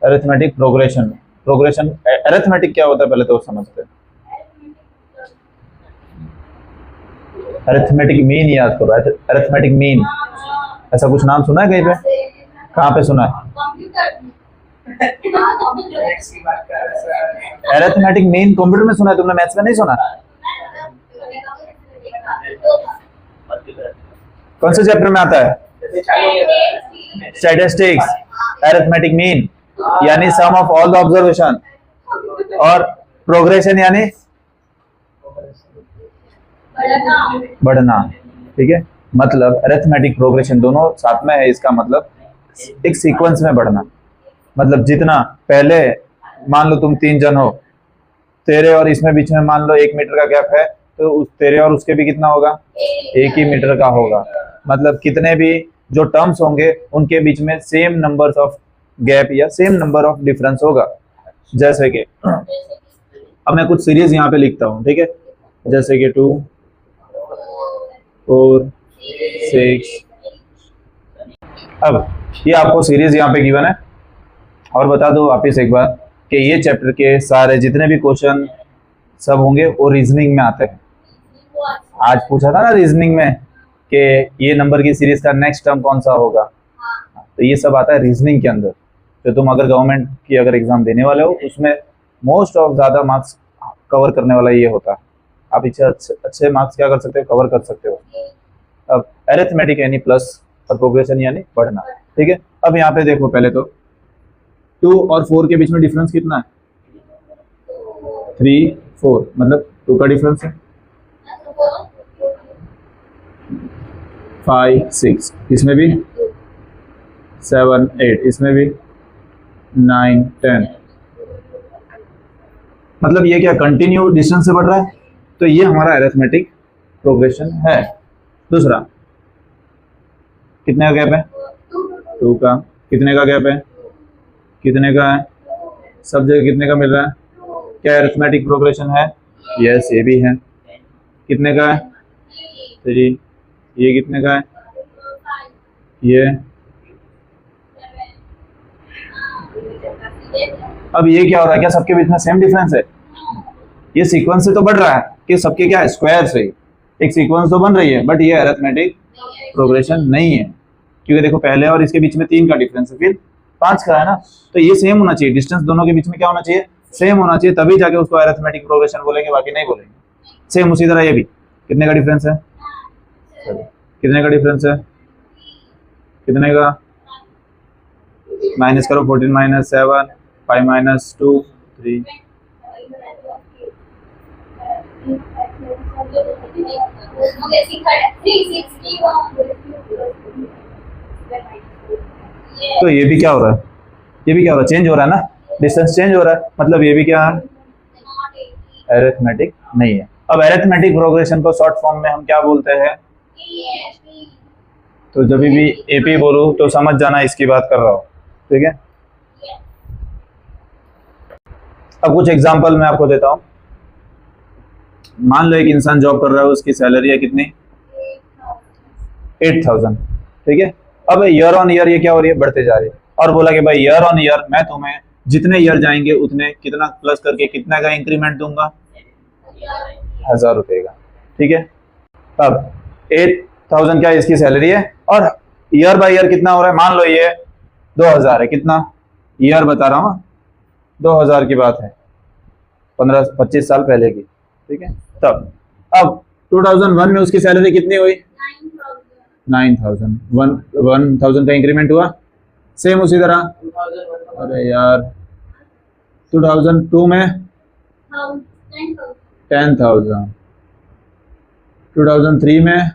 Arithmetic progression. Progression arithmetic क्या होता है पहले तो समझते हैं। अरिथमेटिक मीन याद करो, अरिथमेटिक मीन, ऐसा कुछ नाम सुना है कहीं पे? कहाँ पे सुना है? अरिथमेटिक मीन कंप्यूटर में सुना है, तुमने मैथ्स में नहीं सुना? कौन से चैप्टर में आता है? स्टैटिस्टिक्स। अरिथमेटिक मीन यानी सम ऑफ ऑल द ऑब्जर्वेशन, और प्रोग्रेशन यानी बढ़ना। ठीक है, मतलब अरिथमेटिक प्रोग्रेशन दोनों साथ में है, इसका मतलब एक सीक्वेंस में बढ़ना। मतलब जितना पहले मान लो तुम 3 जन हो, तेरे और इसमें बीच में मान लो 1 मीटर का गैप है, तो उस तेरे और उसके भी कितना होगा? 1 ही मीटर का होगा। मतलब कितने भी जो टर्म्स होंगे उनके बीच में सेम नंबर्स ऑफ गैप या सेम नंबर ऑफ डिफरेंस होगा। जैसे कि अब मैं कुछ सीरीज यहाँ पे लिखता हूँ, ठीक है, जैसे कि 2 4 6। अब ये आपको सीरीज यहाँ पे गिवन है। और बता दो वापिस एक बार कि ये चैप्टर के सारे जितने भी क्वेश्चन सब होंगे वो रीजनिंग में आते हैं। आज पूछा था ना रीजनिंग में कि ये नंबर की सीरीज का नेक्स्ट टर्म कौन सा होगा, तो ये सब आता है रीजनिंग के अंदर। तो तुम अगर गवर्नमेंट की अगर एग्जाम देने वाले हो उसमें मोस्ट ऑफ ज़्यादा मार्क्स कवर करने वाला ये होता है। आप इसे अच्छे मार्क्स क्या कर सकते हो? कवर कर सकते हो। अब अरिथमेटिक यानी प्लस और प्रोग्रेशन यानी बढ़ना। ठीक है, अब यहाँ पे देखो पहले तो 2 और 4 के बीच में डिफरेंस कितना है? 3 4, मतलब 2 का डिफरेंस है। 5 6, इसमें भी 7 8, इसमें भी 9 10। मतलब ये क्या कंटिन्यू डिस्टेंस से बढ़ रहा है? तो ये हमारा अरिथमेटिक प्रोग्रेशन है। दूसरा, कितने का गैप है? 2 का। कितने का गैप है? कितने का है? सब जगह कितने का मिल रहा है? क्या अरिथमेटिक प्रोग्रेशन है? यस, ये भी है। कितने का है? 3। ये कितने का है? ये। अब ये क्या हो रहा है? क्या सबके बीच में सेम डिफरेंस है? ये सीक्वेंस से तो बढ़ रहा है कि सबके क्या है? स्क्वायर से एक सीक्वेंस तो बन रही है, बट ये अरिथमेटिक प्रोग्रेशन नहीं है, क्योंकि देखो पहले और इसके बीच में 3 का डिफरेंस है, फिर 5 का है ना। तो ये सेम होना चाहिए, डिस्टेंस दोनों के बीच में क्या होना चाहिए? सेम होना चाहिए, तभी जाके उसको अरिथमेटिक प्रोग्रेशन बोलेंगे, बाकी नहीं बोलेंगे। सेम उसी तरह ये भी। कितने का डिफरेंस है? कितने का डिफरेंस है? कितने का? माइनस करो, 14 माइनस 7, 5 माइनस 2 3। तो ये भी क्या हो रहा है? ये भी क्या हो रहा है? चेंज हो रहा है ना, डिस्टेंस चेंज हो रहा है, मतलब ये भी क्या है? अरिथमेटिक नहीं है। अब अरिथमेटिक प्रोग्रेशन को शॉर्ट फॉर्म में हम क्या बोलते हैं? तो जब भी एपी बोलूं तो समझ जाना इसकी बात कर रहा हूं, ठीक है। अब कुछ एग्जांपल मैं आपको देता हूं। मान लो एक इंसान जॉब कर रहा है, उसकी सैलरी है कितनी? 8000, ठीक है। अब ईयर ऑन ईयर ये क्या हो रही है? बढ़ते जा रही है। और बोला कि भाई ईयर ऑन ईयर मैं तुम्हें जितने ईयर जाएंगे उतने कितना प्लस करके कितना का इंक्रीमेंट दूंगा? 1000 रुपए का, ठीक है। अब 8000 क्या इसकी सैलरी है, और ईयर बाय ईयर कितना हो रहा है? मान लो ये 2000 है, कितना ईयर बता रहा हूँ, 2000 की बात है, 15-25 साल पहले की, ठीक है। तब अब 2001 में उसकी सैलरी कितनी हुई? 9000। 1000 का इंक्रीमेंट हुआ, सेम उसी तरह। अरे यार 2002 में 10,000, 2003 में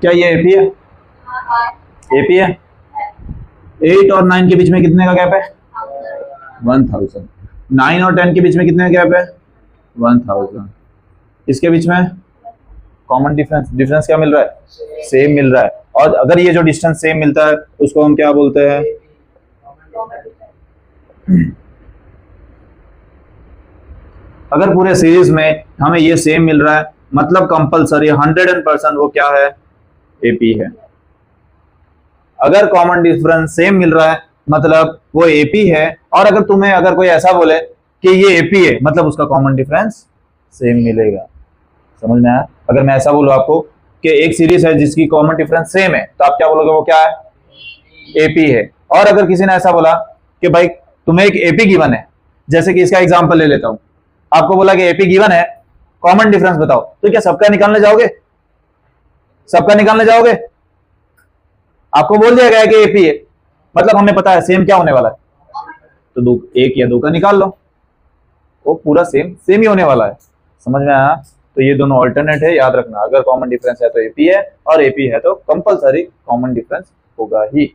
क्या ये एपी है? एपी है। 8 और 9 के बीच में कितने का गैप है? 1000। 9 और 10 के बीच में कितने का गैप है? 1000। इसके बीच में कॉमन डिफरेंस क्या मिल रहा है? सेम मिल रहा है। और अगर ये जो डिस्टेंस सेम मिलता है उसको हम क्या बोलते हैं? अगर पूरे सीरीज में हमें ये सेम मिल रहा है मतलब कंपलसरी 100% वो क्या है? एपी है। अगर कॉमन डिफरेंस सेम मिल रहा है मतलब वो एपी है, और अगर तुम्हें अगर कोई ऐसा बोले कि ये एपी है मतलब उसका कॉमन डिफरेंस सेम मिलेगा। समझ में आया? अगर मैं ऐसा बोलूं आपको कि एक सीरीज है जिसकी कॉमन डिफरेंस सेम है तो आप क्या बोलोगे, वो क्या है, एपी है। और अगर किसी ने ऐसा बोला कि भाई तुम्हें एक एपी गिवन है, जैसे कि इसका एग्जांपल ले लेता हूं, आपको बोला कि एपी गिवन है, कॉमन डिफरेंस बताओ, तो क्या सबका निकालने जाओगे? सबका निकालने जाओगे? आपको बोल दिया गया है कि एपी है, मतलब हमें पता है सेम क्या होने वाला है, तो दो, एक या दो का निकाल लो, वो पूरा सेम सेम ही होने वाला है। समझ में आया? तो ये दोनों ऑल्टरनेट है, याद रखना, अगर कॉमन डिफरेंस है तो एपी है, और एपी है तो कंपलसरी कॉमन डिफरेंस होगा ही।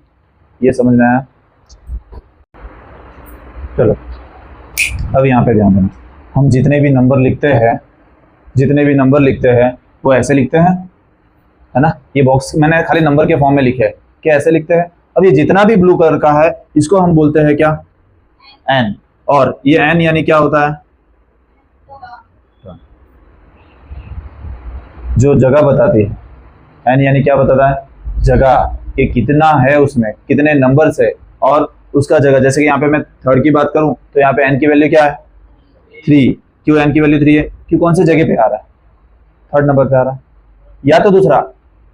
ये समझ में आया? चलो अब यहाँ पे ध्यान देना, हम जितने भी नंबर लिखते हैं वो ऐसे लिखते हैं, है ना? ये बॉक्स मैंने खाली नंबर के फॉर्म में लिखे है कि ऐसे लिखते हैं। अब ये जितना भी ब्लू कलर का है इसको हम बोलते हैं क्या, एन। और ये एन यानी क्या होता है, जो जगह बताती है। एन यानी क्या बताता है, जगह, कि कितना है उसमें, कितने नंबर से, और उसका जगह। जैसे कि यहाँ पे मैं थर्ड की बात करूं तो यहाँ पे एन की वैल्यू क्या है, 3। क्यों एन की वैल्यू 3 है, क्यों, कौन से जगह पे आ रहा है, थर्ड नंबर पे आ रहा है। या तो दूसरा,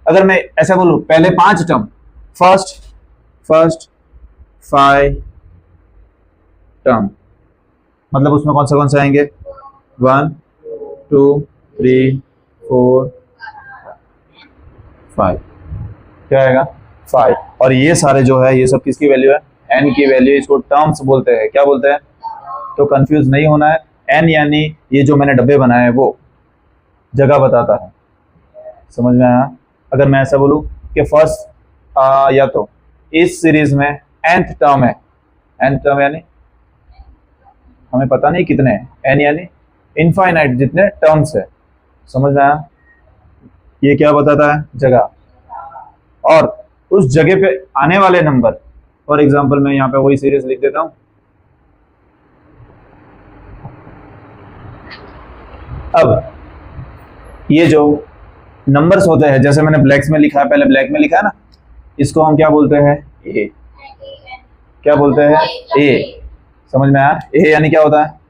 अगर मैं ऐसा बोलूं, पहले 5 टर्म, फर्स्ट 5 टर्म, मतलब उसमें कौन से आएंगे, 1 2 3 4 5, क्या आएगा, 5। और ये सारे जो है ये सब किसकी वैल्यू है, एन की वैल्यू। इसको टर्म्स बोलते हैं, क्या बोलते हैं, तो कंफ्यूज नहीं होना है। एन यानी ये जो मैंने डब्बे बनाए हैं वो जगह बताता है। समझ में आया? अगर मैं ऐसा बोलूं कि फर्स्ट या तो इस सीरीज में nth टर्म है, nth टर्म यानी हमें पता नहीं कितने हैं, एन यानी इनफाइनाइट जितने टर्म्स है। समझ में आया? ये क्या बताता है, जगह। और उस जगह पे आने वाले नंबर, फॉर एग्जांपल मैं यहाँ पे वही सीरीज लिख देता हूं, अब ये जो नंबर्स होते हैं, जैसे मैंने ब्लैक्स में लिखा है, पहले ब्लैक में लिखा है ना, इसको हम क्या बोलते हैं, ए। क्या बोलते हैं, ए। समझ में आया? ए यानी क्या होता है,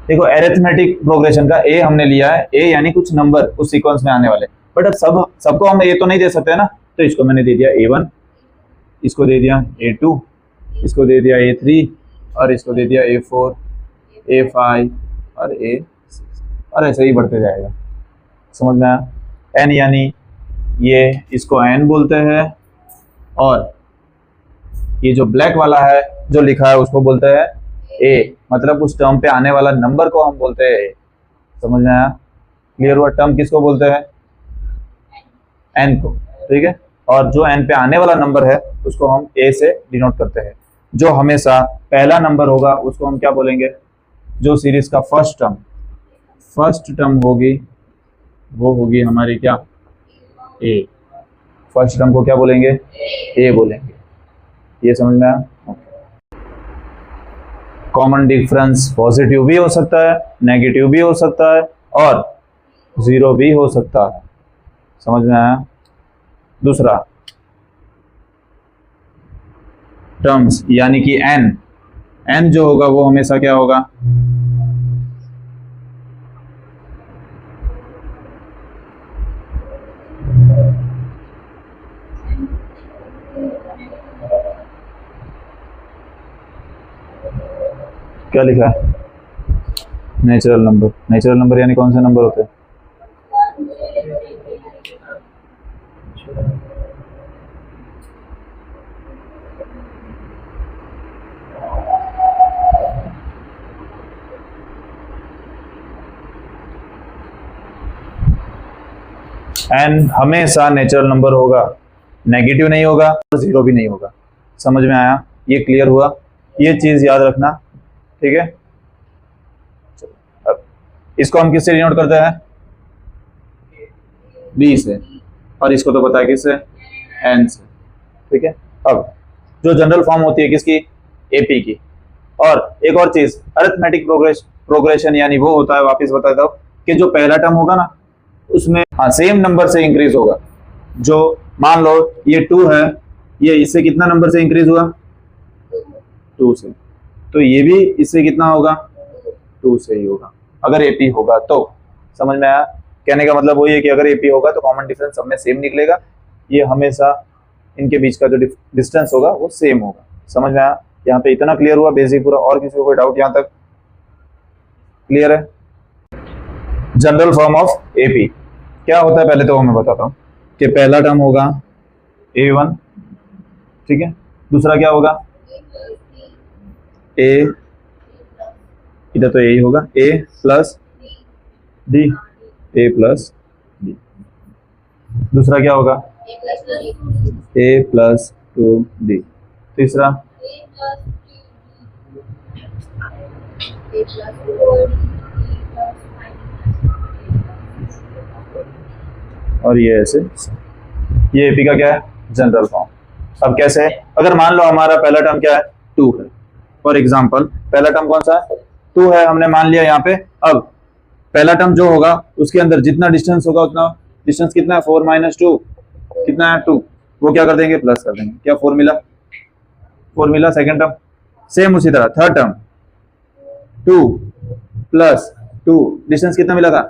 देखो एरिथमेटिक प्रोग्रेशन का ए हमने लिया है, ए यानी कुछ नंबर उस सीक्वेंस में आने वाले। बट अब सबको हम ए तो नहीं दे सकते ना, तो इसको मैंने दे दिया A1, इसको दे दिया A2, इसको दे दिया A3, और इसको दे दिया A4, A5 और A6, और ऐसे ही बढ़ते जाएगा। समझ में आया? एन यानी ये, इसको एन बोलते हैं, और ये जो ब्लैक वाला है जो लिखा है उसको बोलते हैं ए, मतलब उस टर्म पे आने वाला नंबर को हम बोलते हैं ए। समझ में आया? क्लियर हुआ? टर्म किसको बोलते हैं, एन को, ठीक है। और जो एन पे आने वाला नंबर है उसको हम ए से डिनोट करते हैं। जो हमेशा पहला नंबर होगा उसको हम क्या बोलेंगे, जो सीरीज का फर्स्ट टर्म होगी वो होगी हमारी क्या, ए। फर्स्ट टर्म को क्या बोलेंगे, ए बोलेंगे। ये समझ में आया? कॉमन डिफरेंस पॉजिटिव भी हो सकता है, नेगेटिव भी हो सकता है, और जीरो भी हो सकता है। समझ में आया? दूसरा, टर्म्स यानी कि एन जो होगा वो हमेशा क्या होगा, क्या लिखा है, नेचुरल नंबर। नेचुरल नंबर यानी कौन से नंबर होते हैं, एन हमेशा नेचुरल नंबर होगा, नेगेटिव नहीं होगा और जीरो भी नहीं होगा। समझ में आया? ये क्लियर हुआ? ये चीज याद रखना, ठीक है। अब इसको हम किससे डिनोट करते हैं, डी से, और इसको तो पता है किससे, एन से, ठीक है। अब जो जनरल फॉर्म होती है किसकी, एपी की। और एक और चीज, अरिथमेटिक प्रोग्रेशन यानी वो होता है, वापस बताता हूं, कि जो पहला टर्म होगा ना उसमें हाँ सेम नंबर से इंक्रीज होगा, जो मान लो ये 2 है, ये इससे कितना नंबर से इंक्रीज हुआ? 2 से। तो ये भी इससे कितना होगा? 2 से ही होगा अगर एपी होगा तो। समझ में आया? कहने का मतलब वही है कि अगर एपी होगा तो कॉमन डिफरेंस सब में सेम निकलेगा, ये हमेशा इनके बीच का जो डिस्टेंस होगा वो सेम होगा। समझ में आया? यहाँ पे इतना क्लियर हुआ बेसिक पूरा, और किसी को कोई डाउट यहाँ तक क्लियर है? जनरल फॉर्म ऑफ एपी क्या होता है पहले तो मैं बताता हूँ कि पहला टर्म होगा A1, ठीक है, दूसरा क्या होगा? A, इधर तो यही होगा A plus D, A plus D, दूसरा क्या होगा? A प्लस 2D, तीसरा और ये ऐसे। ये एपी का क्या है? General form. अब कैसे? अगर मान लो हमारा पहला टर्म क्या है? 2 है, फॉर एग्जांपल पहला टर्म कौन सा है? 2 है, हमने मान लिया यहाँ पे। अब पहला टर्म जो होगा उसके अंदर जितना डिस्टेंस होगा उतना डिस्टेंस कितना है? 4 माइनस 2 कितना है? 2। वो क्या कर देंगे? प्लस कर देंगे। क्या 4 मिला? 4 मिला। सेकेंड टर्म सेम उसी तरह। थर्ड टर्म 2 प्लस 2, डिस्टेंस कितना मिला था?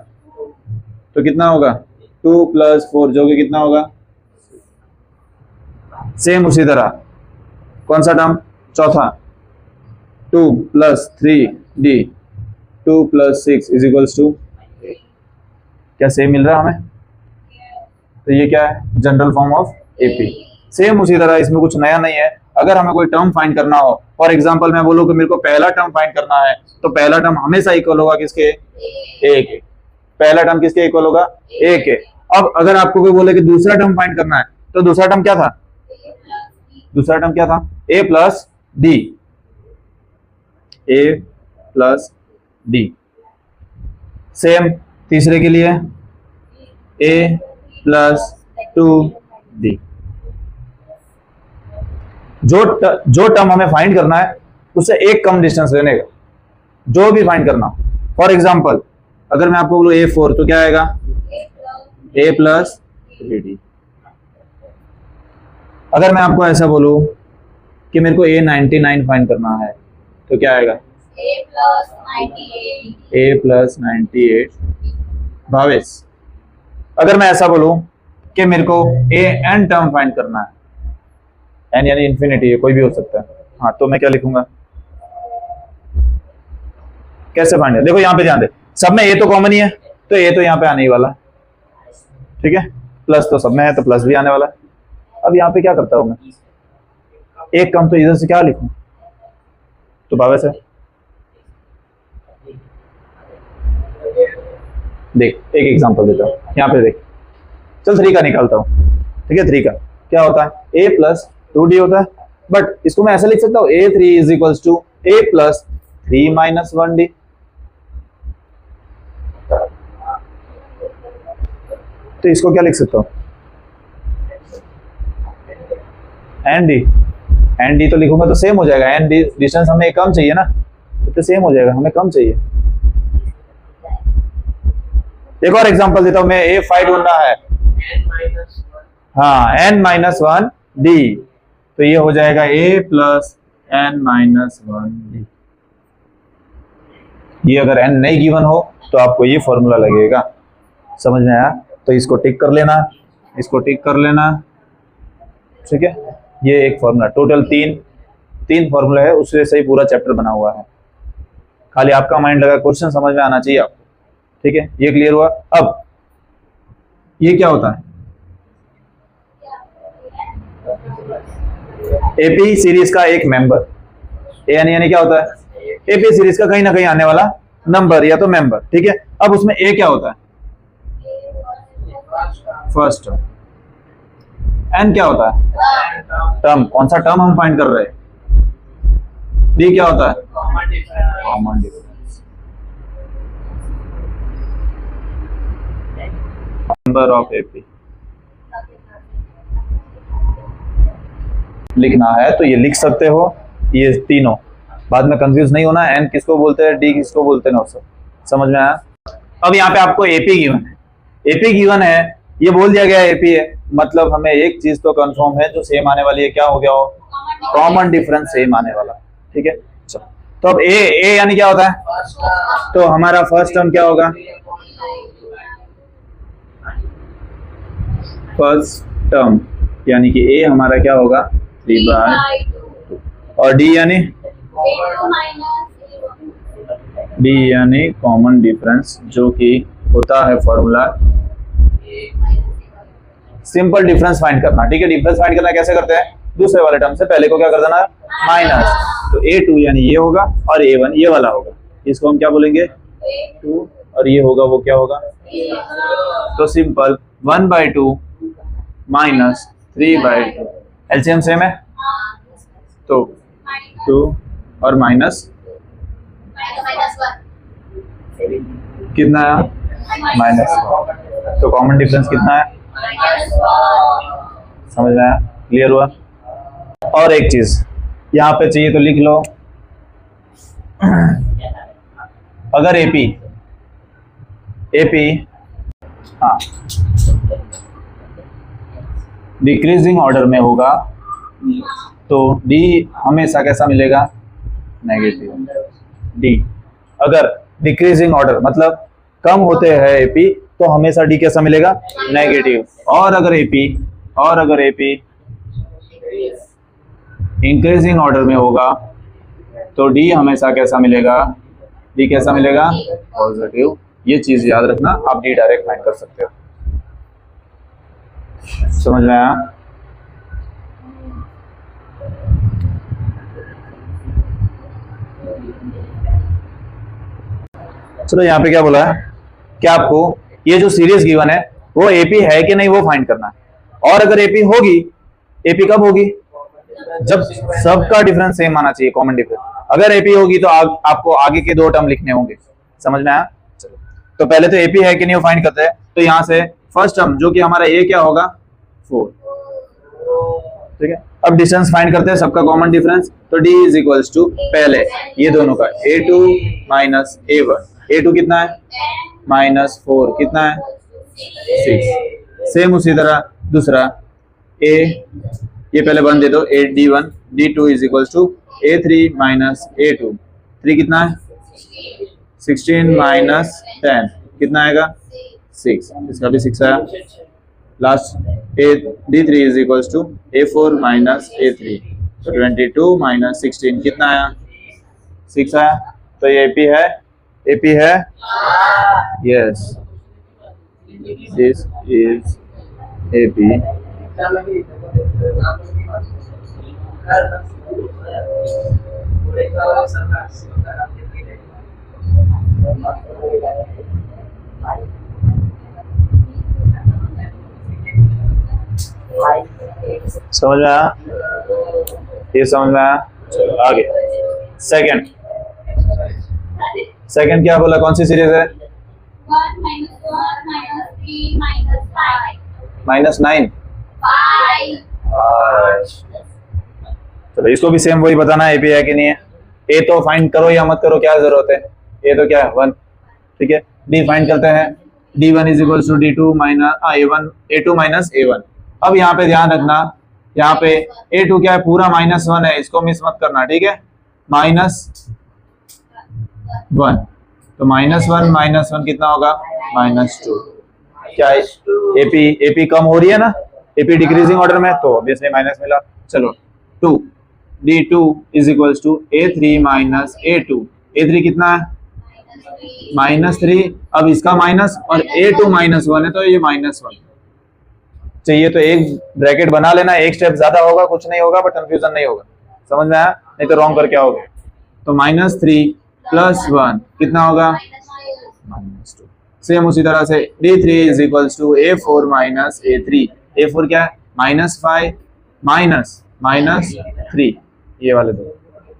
तो कितना होगा? 2 प्लस 4 जो कि कितना होगा? सेम उसी तरह। कौन सा टर्म? चौथा 2 plus 3D, 2 plus 6 is equals to, क्या सेम मिल रहा है हमें? तो ये क्या है? General form of AP. Same उसी तरह, इसमें कुछ नया नहीं है। अगर हमें कोई टर्म फाइंड करना हो, फॉर एग्जांपल मैं बोलूं कि मेरे को पहला टर्म फाइंड करना है, तो पहला टर्म हमेशा इक्वल होगा किसके? ए के। पहला टर्म किसके इक्वल होगा? ए के। अब अगर आपको कोई बोले कि दूसरा टर्म फाइंड करना है, तो दूसरा टर्म क्या था? दूसरा टर्म क्या था? ए प्लस डी, ए प्लस डी। सेम तीसरे के लिए ए प्लस 2D। जो टर्म हमें फाइंड करना है उससे एक कम डिस्टेंस लेने का, जो भी फाइंड करना हो। फॉर एग्जांपल अगर मैं आपको बोलूं A4 तो क्या आएगा? A plus 3D। अगर मैं आपको ऐसा बोलूं कि मेरे को A99 फाइंड करना है तो क्या आएगा? A plus 98 22। अगर मैं ऐसा बोलूं कि मेरे को n टर्म फाइंड करना है, n यानी इन्फिनिटी है, कोई भी हो सकता है, हाँ, तो मैं क्या लिखूंगा? कैसे फाइंड है? देखो यहाँ पे ध्यान दे, सब में a तो कॉमन ही है, तो a तो यहाँ पे आने ही वाला है, ठीक है। प्लस तो सब में है तो प्लस भी आने वाला है। अब यहाँ पे क्या करता हूँ मैं? एक कम, तो इधर से क्या लिखूं? तो बाबा से देख, एक एग्जांपल देता हूँ। यहाँ पे देख, चल 3 का निकालता हूँ, ठीक है। 3 का क्या होता है? a प्लस 2D होता है, बट इसको मैं ऐसे लिख सकता हूँ A3 is equals to A plus 3 minus 1D। तो इसको क्या लिख सकता हूँ? एन डी तो लिखूंगा तो सेम हो जाएगा। एन डी डिस्टेंस हमें कम चाहिए ना, तो सेम हो जाएगा, हमें कम चाहिए। एक और एग्जांपल देता हूं मैं, A5 ढूंढना है, हाँ, n-1D, तो ये हो जाएगा A प्लस n-1D। ये अगर n नहीं गिवन हो तो आपको ये फॉर्मूला लगेगा। समझ में आया? तो इसको टिक कर लेना, इसको टिक कर लेना, ठीक है। ये एक फॉर्मूला, टोटल तीन फॉर्मूला है, उससे सही पूरा चैप्टर बना हुआ है। खाली आपका माइंड लगा, क्वेश्चन समझ में आना चाहिए आपको, ठीक है। ये क्लियर हुआ। अब ये क्या होता है? एपी सीरीज का एक मेंबर, यानी क्या होता है? एपी सीरीज का कहीं ना कहीं आने वाला नंबर या तो मेंबर, ठीक है। अब उसमें ए क्या होता है? First term. एन क्या होता है? टर्म। कौन सा टर्म हम फाइंड कर रहे हैं? डी क्या होता है? Common difference. Number of AP लिखना है तो ये लिख सकते हो, ये तीनों। बाद में कंफ्यूज नहीं होना, एन किसको बोलते हैं, डी किसको बोलते हैं, सब समझ में आया। अब यहाँ पे आपको एपी गिवन है, एपी गिवन है, ये बोल दिया गया एपी है, मतलब हमें एक चीज तो कंफर्म है, जो सेम आने वाली है क्या हो गया हो, कॉमन डिफरेंस सेम आने वाला, ठीक है। चलो, तो अब ए यानी क्या होता है, तो हमारा फर्स्ट टर्म क्या होगा, फर्स्ट टर्म यानी कि ए हमारा क्या होगा 3/2, और डी यानी कॉमन डिफरेंस, जो कि होता है फॉर्मूला सिंपल डिफरेंस फाइंड करना, ठीक है। डिफरेंस फाइंड करना कैसे करते हैं, दूसरे वाले टर्म से पहले को क्या कर देना माइनस, तो A2 यानी ये होगा और A1 ये वाला होगा, इसको हम क्या बोलेंगे 2, और ये होगा वो क्या होगा, तो सिंपल 1/2 माइनस 3/2, एलसीएम सेम है तो 2 और माइनस कितना है -1, तो कॉमन डिफरेंस कितना है, समझ में आया, क्लियर हुआ। और एक चीज यहाँ पे चाहिए तो लिख लो, अगर एपी हाँ डिक्रीजिंग ऑर्डर में होगा तो डी हमेशा कैसा मिलेगा, नेगेटिव डी। अगर डिक्रीजिंग ऑर्डर मतलब कम होते हैं एपी तो हमेशा डी कैसा मिलेगा, नेगेटिव। और अगर एपी इंक्रीजिंग ऑर्डर में होगा तो डी हमेशा कैसा मिलेगा, डी कैसा मिलेगा, पॉजिटिव। ये चीज याद रखना, आप डी डायरेक्ट फाइंड कर सकते हो, समझ में आया। चलो यहाँ पे क्या बोला है कि आपको ये जो सीरीज गिवन है वो एपी है कि नहीं वो फाइंड करना है। और अगर एपी होगी, एपी कब होगी, जब सबका डिफरेंस सेम आना चाहिए, कॉमन डिफरेंस। अगर एपी होगी तो आपको आगे के 2 टर्म लिखने होंगे, समझ में आया। चलो तो पहले तो एपी है कि नहीं वो फाइंड करते हैं। तो यहाँ से फर्स्ट टर्म जो कि हमारा ए क्या होगा 4, ठीक है। अब डिस्टेंस फाइंड करते हैं, सबका कॉमन डिफरेंस, तो d इज इक्वल्स टू पहले ये दोनों का A2 माइनस A1, A2 कितना है -4, कितना है 6। सेम उसी तरह दूसरा A, ये पहले 1 दे दो, D1 D2 is equals to A3 minus A2, 3 कितना है 16 माइनस 10 कितना आएगा 6, इसका भी 6 आया। Last D3 is equals to A4 minus A3, तो 22 माइनस 16 कितना आया 6 आया। तो ये AP है, यस दिस इज AP। समझ में आया, ये समझ में आया। चलो आगे सेकंड क्या बोला, कौन सी सीरीज है, -9 चलो इसको भी सेम वही बताना है, एपी है कि नहीं है। ए तो फाइंड करो या मत करो, क्या जरूरत है, ए तो क्या है 1, ठीक है। डी फाइंड करते हैं, D1 is equals to D2 minus A2 minus A1। अब यहाँ पे ध्यान रखना, यहाँ पे A2 क्या है, पूरा -1 है, इसको मिस मत करना, ठीक है। -1 तो -1 कितना होगा -2। क्या है एपी कम हो रही है ना, एपी डिक्रीजिंग ऑर्डर में, तो ऑब्वियसली माइनस मिला। चलो 2 D2 is equals to A3 minus A2, A3 कितना है -3। अब इसका माइनस और A2 -1 है तो ये -1 चाहिए, तो एक ब्रैकेट बना लेना, एक स्टेप ज्यादा होगा, कुछ नहीं होगा, बट कंफ्यूजन नहीं होगा, समझ में आया, नहीं तो रॉन्ग करके आओगे। तो -3 + 1 कितना होगा -2। सेम उसी तरह से D3 is equals to A4 minus A3, A4 क्या है -5 -3, ये वाले दो,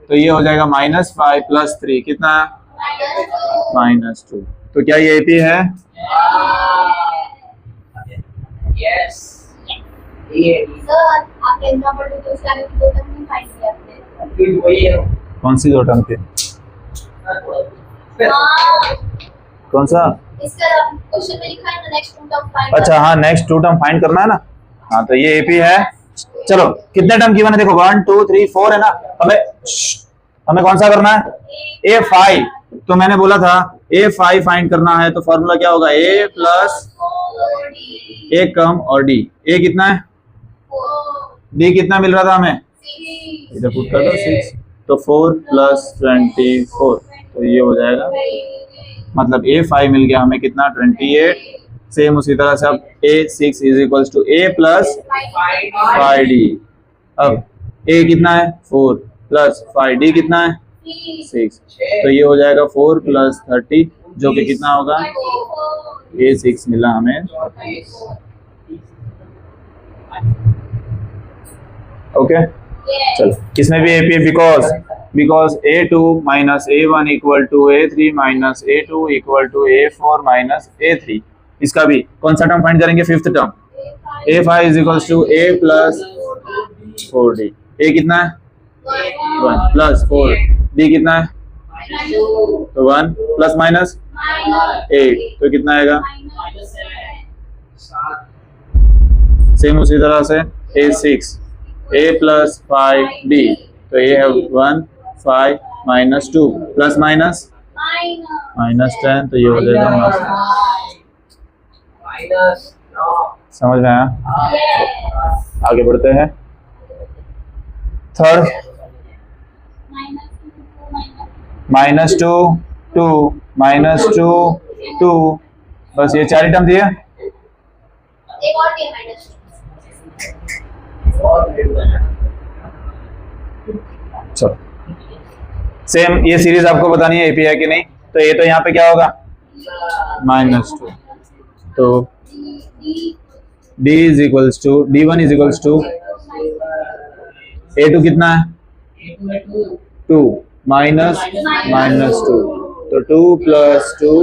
तो ये हो जाएगा -5 + 3 कितना -2। तो क्या ये AP है, यस सर। आपने नंबर 2 तो उसका भी 2 टर्म नहीं फाइंड किया आपने, फिर वही है, कौन सी 2 टर्म थे, कौन सा, इसका क्वेश्चन में लिखा है ना नेक्स्ट 2 टर्म फाइंड। अच्छा हाँ नेक्स्ट 2 टर्म फाइंड करना है ना, हाँ तो ये एपी है। चलो कितने टर्म गिवन है देखो 1 2 3 4 है ना। हमें कौन सा करना है A5। तो मैंने बोला था A5 फाइंड करना है तो फॉर्मूला क्या होगा A प्लस A कम और D। A कितना है D कितना मिल रहा था हमें इधर पुट कर दो 6 तो 4 प्लस 24 तो ये हो जाएगा मतलब A5 मिल गया हमें कितना 28। सेम उसी तरह से अब A6 is equals to A plus 5D। अब A कितना है 4 प्लस 5D कितना है 6 तो ये हो जाएगा 4 प्लस 30 जो कि कितना होगा A6 मिला हमें। ओके चलो इसमें भी AP because A2 minus A1 equal to A3 minus A2 equal to A4 minus A3। इसका भी कौन सा टर्म फाइंड करेंगे fifth term A5 is equals to A plus 4D। A कितना है 1 प्लस 4 D कितना है तो 1 प्लस माइनस 8 तो कितना आएगा सेम उसी तरह से A6 A प्लस 5D तो ये है 1 5 माइनस 2 प्लस माइनस माइनस 10 तो ये हो जाएगा समझ में आया। आगे बढ़ते हैं थर्ड माइनस 2 2 माइनस 2 2 बस ये 4 ही टर्म दिए। एक और दिया माइनस चलो सेम ये सीरीज आपको बतानी है एपी है कि नहीं। तो ये तो यहाँ पे क्या होगा -2 तो D is equals to D1 is equals to A2 कितना है 2 माइनस -2 तो 2 प्लस 2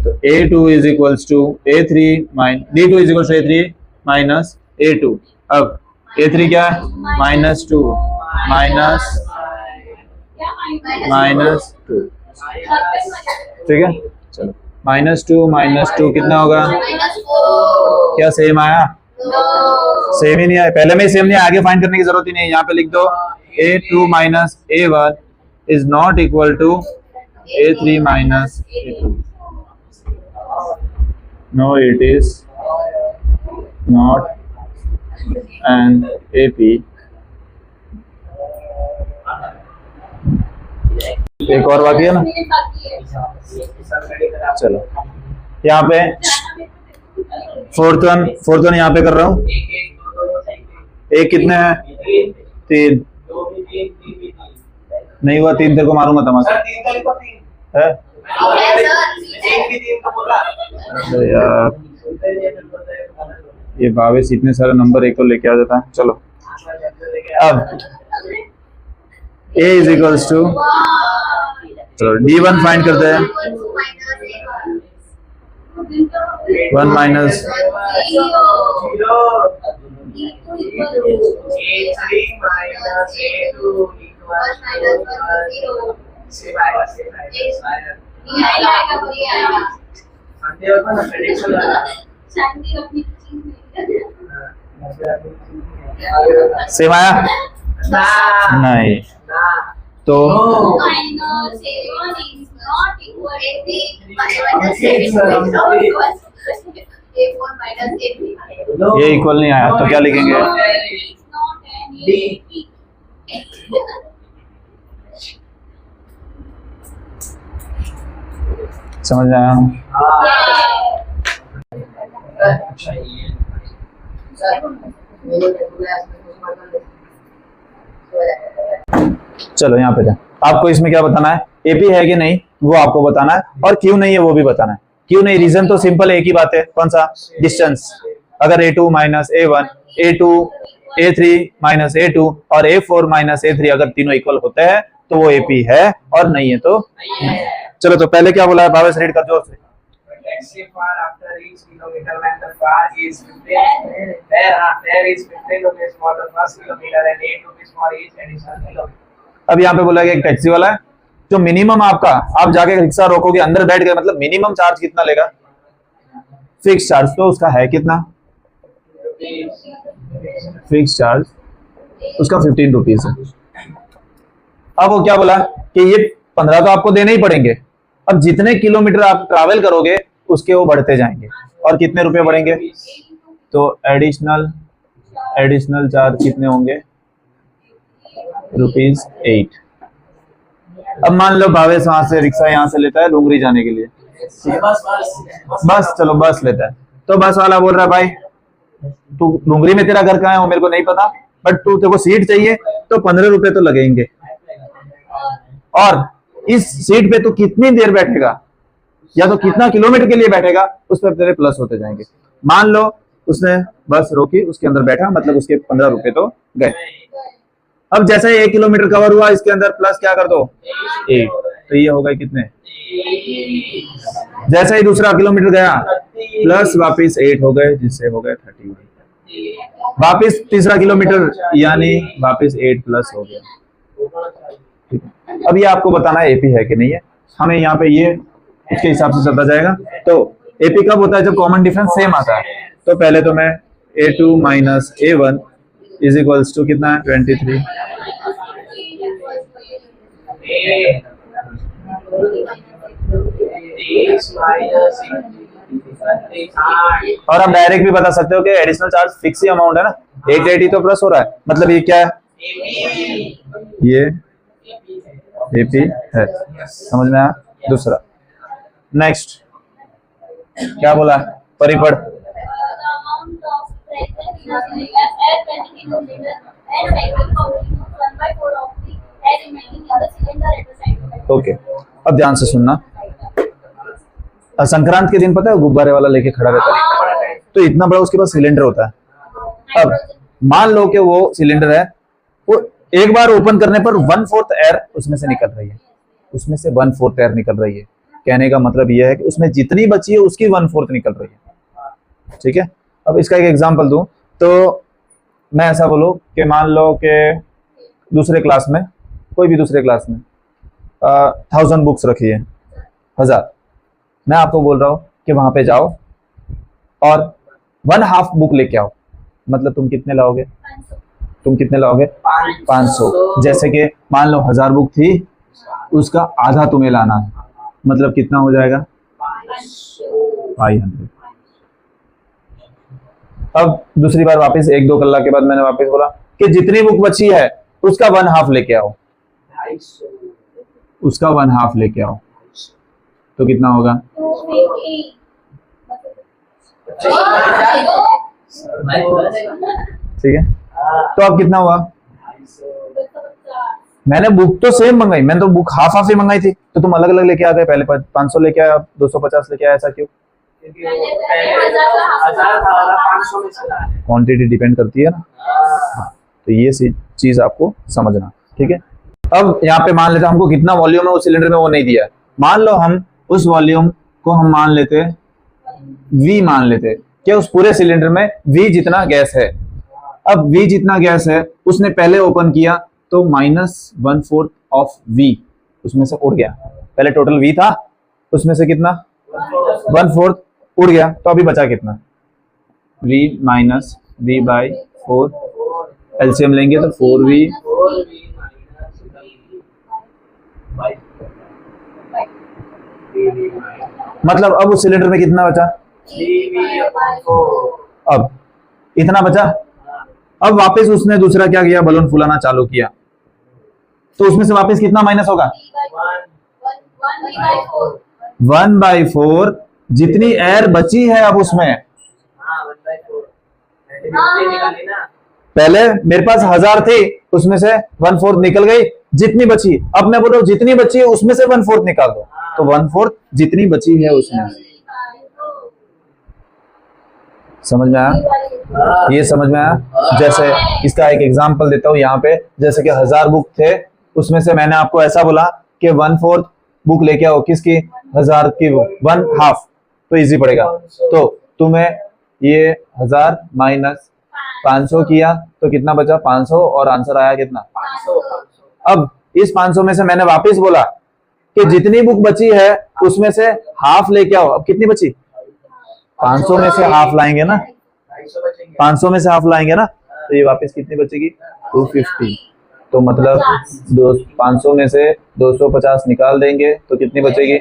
तो A2 is equals to A3 D2 is equals to A3 minus A2। अब A3 क्या है -2 माइनस 2 ठीक है। चलो -2 कितना होगा क्या सेम आया सेम ही नहीं आया पहले में सेम नहीं आगे फाइंड करने की जरूरत ही नहीं है। यहाँ पे लिख दो A2 minus A1 is not equal to A3 minus A2। No it is not an AP। एक और बाकी है ना। चलो यहाँ पे फोर्थ वन यहाँ पे कर रहा हूँ। एक कितने हैं 3 नहीं हुआ 3 तेरे को मारूंगा तमाशा है अरे यार ये बाविस इतने सारे नंबर एक को लेके आ जाता है। चलो अब A इज इक्वल्स टू चलो D1 फाइंड करते हैं 1 माइनस सेम आया नहीं तो ये इक्वल नहीं आया तो क्या लिखेंगे समझ आया। चलो यहाँ पे जाए आपको इसमें क्या बताना है एपी है कि नहीं वो आपको बताना है और क्यों नहीं है वो भी बताना है। क्यों नहीं रीजन तो सिंपल एक ही बात है कौन सा डिस्टेंस। अगर A2 minus A1 A2 A3 minus A2 और A4 माइनस A3 अगर तीनों इक्वल होते हैं तो वो एपी है और नहीं है तो चलो तो पहले क्या बोला है भावेश रीड कर जोर से। अब यहाँ पे बोला गया एक टैक्सी वाला है जो मिनिमम आपका आप जाके रिक्शा रोकोगे अंदर बैठ गए मतलब मिनिमम चार्ज कितना लेगा फिक्स चार्ज, तो उसका है कितना? फिक्स चार्ज उसका 15 रुपीज है। अब वो क्या बोला कि ये 15 तो आपको देने ही पड़ेंगे। अब जितने किलोमीटर आप ट्रैवल करोगे उसके वो बढ़ते जाएंगे, और कितने रुपए बढ़ेंगे? तो एडिशनल चार्ज कितने होंगे? ₹8। अब मान लो भावेश वहां से रिक्शा यहाँ से लेता है डूंगरी जाने के लिए, बस चलो बस लेता है, तो बस वाला बोल रहा है भाई तू डूंगरी में तेरा घर कहाँ है वो मेरे को नहीं पता, बट तू तेरे को सीट चाहिए तो 15 रुपए तो लगेंगे, और इस सीट पे तू कितनी देर बैठेगा या तो कितना किलोमीटर के लिए बैठेगा उस पर तेरे प्लस होते जाएंगे। मान लो उसने बस रोकी, उसके अंदर बैठा, मतलब उसके 15 रुपए तो गए। अब जैसे 1 किलोमीटर कवर हुआ, इसके अंदर प्लस क्या कर दो? 8, तो ये हो गए कितने? जैसे ही दूसरा किलोमीटर गया प्लस वापिस 8 हो गए, जिससे हो गए 31। वापिस तीसरा किलोमीटर यानी वापिस 8 प्लस हो गया। ठीक है, अब ये आपको बताना है एपी है कि नहीं है, हमें यहाँ पे ये इसके हिसाब से चलता जाएगा। तो एपी कब होता है? जब कॉमन डिफरेंस सेम आता है। तो पहले तो मैं A2 minus A1 is equals to कितना है? 23। और आप डायरेक्ट भी बता सकते हो कि एडिशनल चार्ज फिक्स ही अमाउंट है ना, 880 तो प्लस हो रहा है, मतलब ये क्या है? ये एपी है, समझ में आया? दूसरा नेक्स्ट क्या बोला? परिपढ़। ओके, अब ध्यान से सुनना। संक्रांत के दिन पता है गुब्बारे वाला लेके खड़ा रहता है, तो इतना बड़ा उसके पास सिलेंडर होता है। अब मान लो कि वो सिलेंडर है, वो एक बार ओपन करने पर 1/4 एयर उसमें से निकल रही है, उसमें से 1/4 एयर निकल रही है। कहने का मतलब यह है कि उसमें जितनी बची है उसकी 1/4 निकल रही है। ठीक है, अब इसका एक एग्जांपल दूं तो मैं ऐसा बोलूं कि मान लो कि दूसरे क्लास में, कोई भी दूसरे क्लास में 1000 बुक्स रखी है, 1000। मैं आपको बोल रहा हूं कि वहां पे जाओ और 1/2 बुक लेके आओ, मतलब तुम कितने लाओगे? 500। जैसे कि मान लो 1000 बुक थी, उसका आधा तुम्हें लाना है, मतलब कितना हो जाएगा? 500। अब दूसरी बार वापस 1-2 कलाक के बाद मैंने वापस बोला कि जितनी बुक बची है उसका 1/2 लेके आओ, उसका 1/2 लेके आओ, तो कितना होगा? ठीक है, तो अब कितना हुआ? मैंने बुक तो सेम मंगाई, मैंने तो बुक हाफ ही मंगाई थी, तो तुम अलग अलग लेके आ गए। पहले 500 लेके आया, 250 लेके आया, ऐसा क्यों? क्वांटिटी डिपेंड करती है ना। हाँ, तो ये चीज आपको समझना। ठीक है, अब यहाँ पे मान लेते हमको कितना वॉल्यूम है उस सिलेंडर में वो नहीं दिया है। मान लो हम उस वॉल्यूम को हम मान लेते V, मान लेते कि उस पूरे सिलेंडर में V जितना गैस है। अब V जितना गैस है उसने पहले ओपन किया तो -1/4 ऑफ V उसमें से उड़ गया। पहले टोटल V था, उसमें से कितना? 1/4 उड़ गया, तो अभी बचा कितना? V माइनस V/4, एलसीएम लेंगे तो 4V मतलब अब उस सिलेंडर में कितना बचा? अब इतना बचा। अब वापस उसने दूसरा क्या किया? बलून फुलाना चालू किया, तो उसमें से वापस कितना माइनस होगा? 1/4 जितनी एयर बची है अब उसमें। पहले मेरे पास 1000 थी, उसमें से 1/4 निकल गई, जितनी बची। अब मैं बोल रहा हूं जितनी बची है उसमें से 1/4 निकाल दो, तो 1/4 जितनी बची है उसमें। समझ में आया? ये समझ में आया? जैसे इसका एक एग्जांपल देता हूं यहाँ पे, जैसे कि 1000 बुक थे, उसमें से मैंने आपको ऐसा बोला कि 1/4 बुक लेके आओ, किसकी? 1000 की, 1/2, तो इजी पड़ेगा। तो तुम्हें ये 1000 माइनस 500 किया तो कितना बचा? 500, और आंसर आया कितना? 500। अब इस 500 में से मैंने वापस बोला कि जितनी बुक बची है उसमें से हाफ लेके आओ। अब कितनी बची? 500 में से हाफ लाएंगे ना, 500 में से हाफ लाएंगे ना, तो ये वापस कितनी बचेगी 250। तो मतलब 500 में से 250 निकाल देंगे तो कितनी बचेगी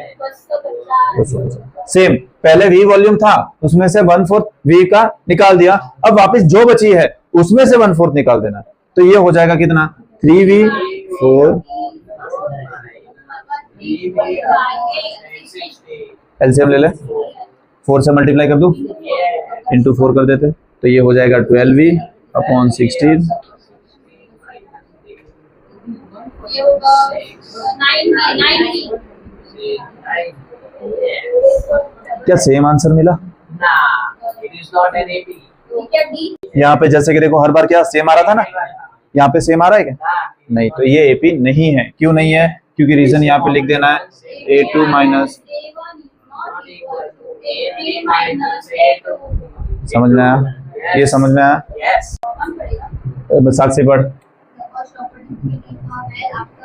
250। सेम पहले V वॉल्यूम था, उसमें से 1/4 V का निकाल दिया, अब वापस जो बची है उसमें से 1/4 निकाल देना। तो ये हो जाएगा कितना 3V 4, एलसीएम ले ले, 4 से मल्टीप्लाई कर दूं, इंटू 4 कर देते, तो ये हो जाएगा 12V अपॉन 16। क्या सेम आंसर मिला? यहाँ पे जैसे कि देखो हर बार क्या सेम आ रहा था ना, यहाँ पे सेम आ रहा है क्या? नहीं, तो ये एपी नहीं है। क्यों नहीं है? क्योंकि रीजन यहाँ पे लिख देना है A2 माइनस, समझ में आया? ये समझ में आया? साक्षी पढ़,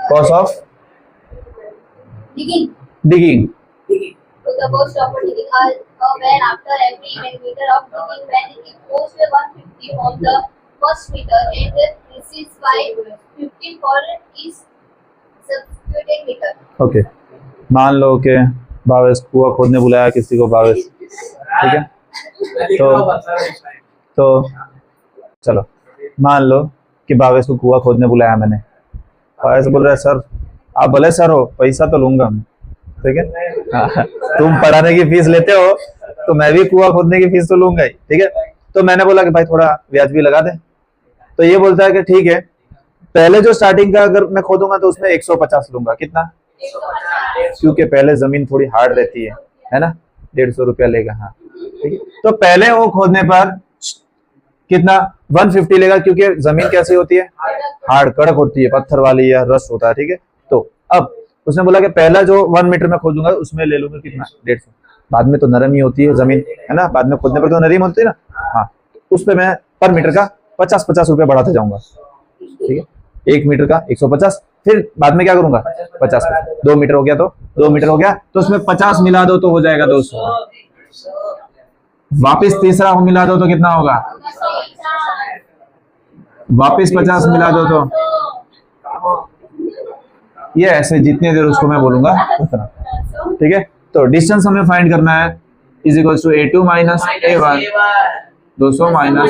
cost of digging. So the cost of digging where after every meter of digging when it goes to 150 on the first meter and this is by 15 for each subsequent meter. Okay, मान लो कि भावेश कुआं खोदने बुलाया किसी को, भावेश, ठीक है, तो चलो मान लो कि भावेश को कुआं खोदने बुलाया मैंने। भावेश बोल रहा है सर आप भले सर हो, पैसा तो लूंगा मैं, ठीक है, तुम पढ़ाने की फीस लेते हो तो मैं भी कुआं खोदने की फीस तो लूंगा ही, ठीक है। तो मैंने बोला कि भाई थोड़ा ब्याज भी लगा दे, तो ये बोलता है कि ठीक है, पहले जो स्टार्टिंग का अगर मैं खोदूंगा तो उसमें 150 लूंगा। कितना? क्योंकि पहले जमीन थोड़ी हार्ड रहती है ना, 150 रुपया लेगा। हाँ ठीक है, तो पहले वो खोदने पर कितना 150 लेगा, क्योंकि जमीन कैसी होती है, हार्ड कड़क होती है, पत्थर वाली या रस होता है, ठीक है। तो अब उसने बोला कि पहला जो 1 मीटर में खोदूंगा उसमें ले लूंगा कितना 150, बाद में तो नरम ही होती है जमीन, है ना, बाद में खोदने पर तो नरम होती है ना। हाँ, उस पे मैं पर मीटर का 50-50 रुपया बढ़ाते जाऊंगा, ठीक है, 1 मीटर का 150, फिर बाद में क्या करूंगा 50, 2 मीटर हो गया तो 2 मीटर हो गया, तो उसमें 50 मिला दो तो हो जाएगा 200, वापिस तीसरा मिला दो तो कितना होगा, वापिस 50 मिला दो तो ये ऐसे जितनी देर उसको मैं बोलूंगा उतना, ठीक है। तो डिस्टेंस हमें फाइंड करना है is equals to A2 minus A1, 200 minus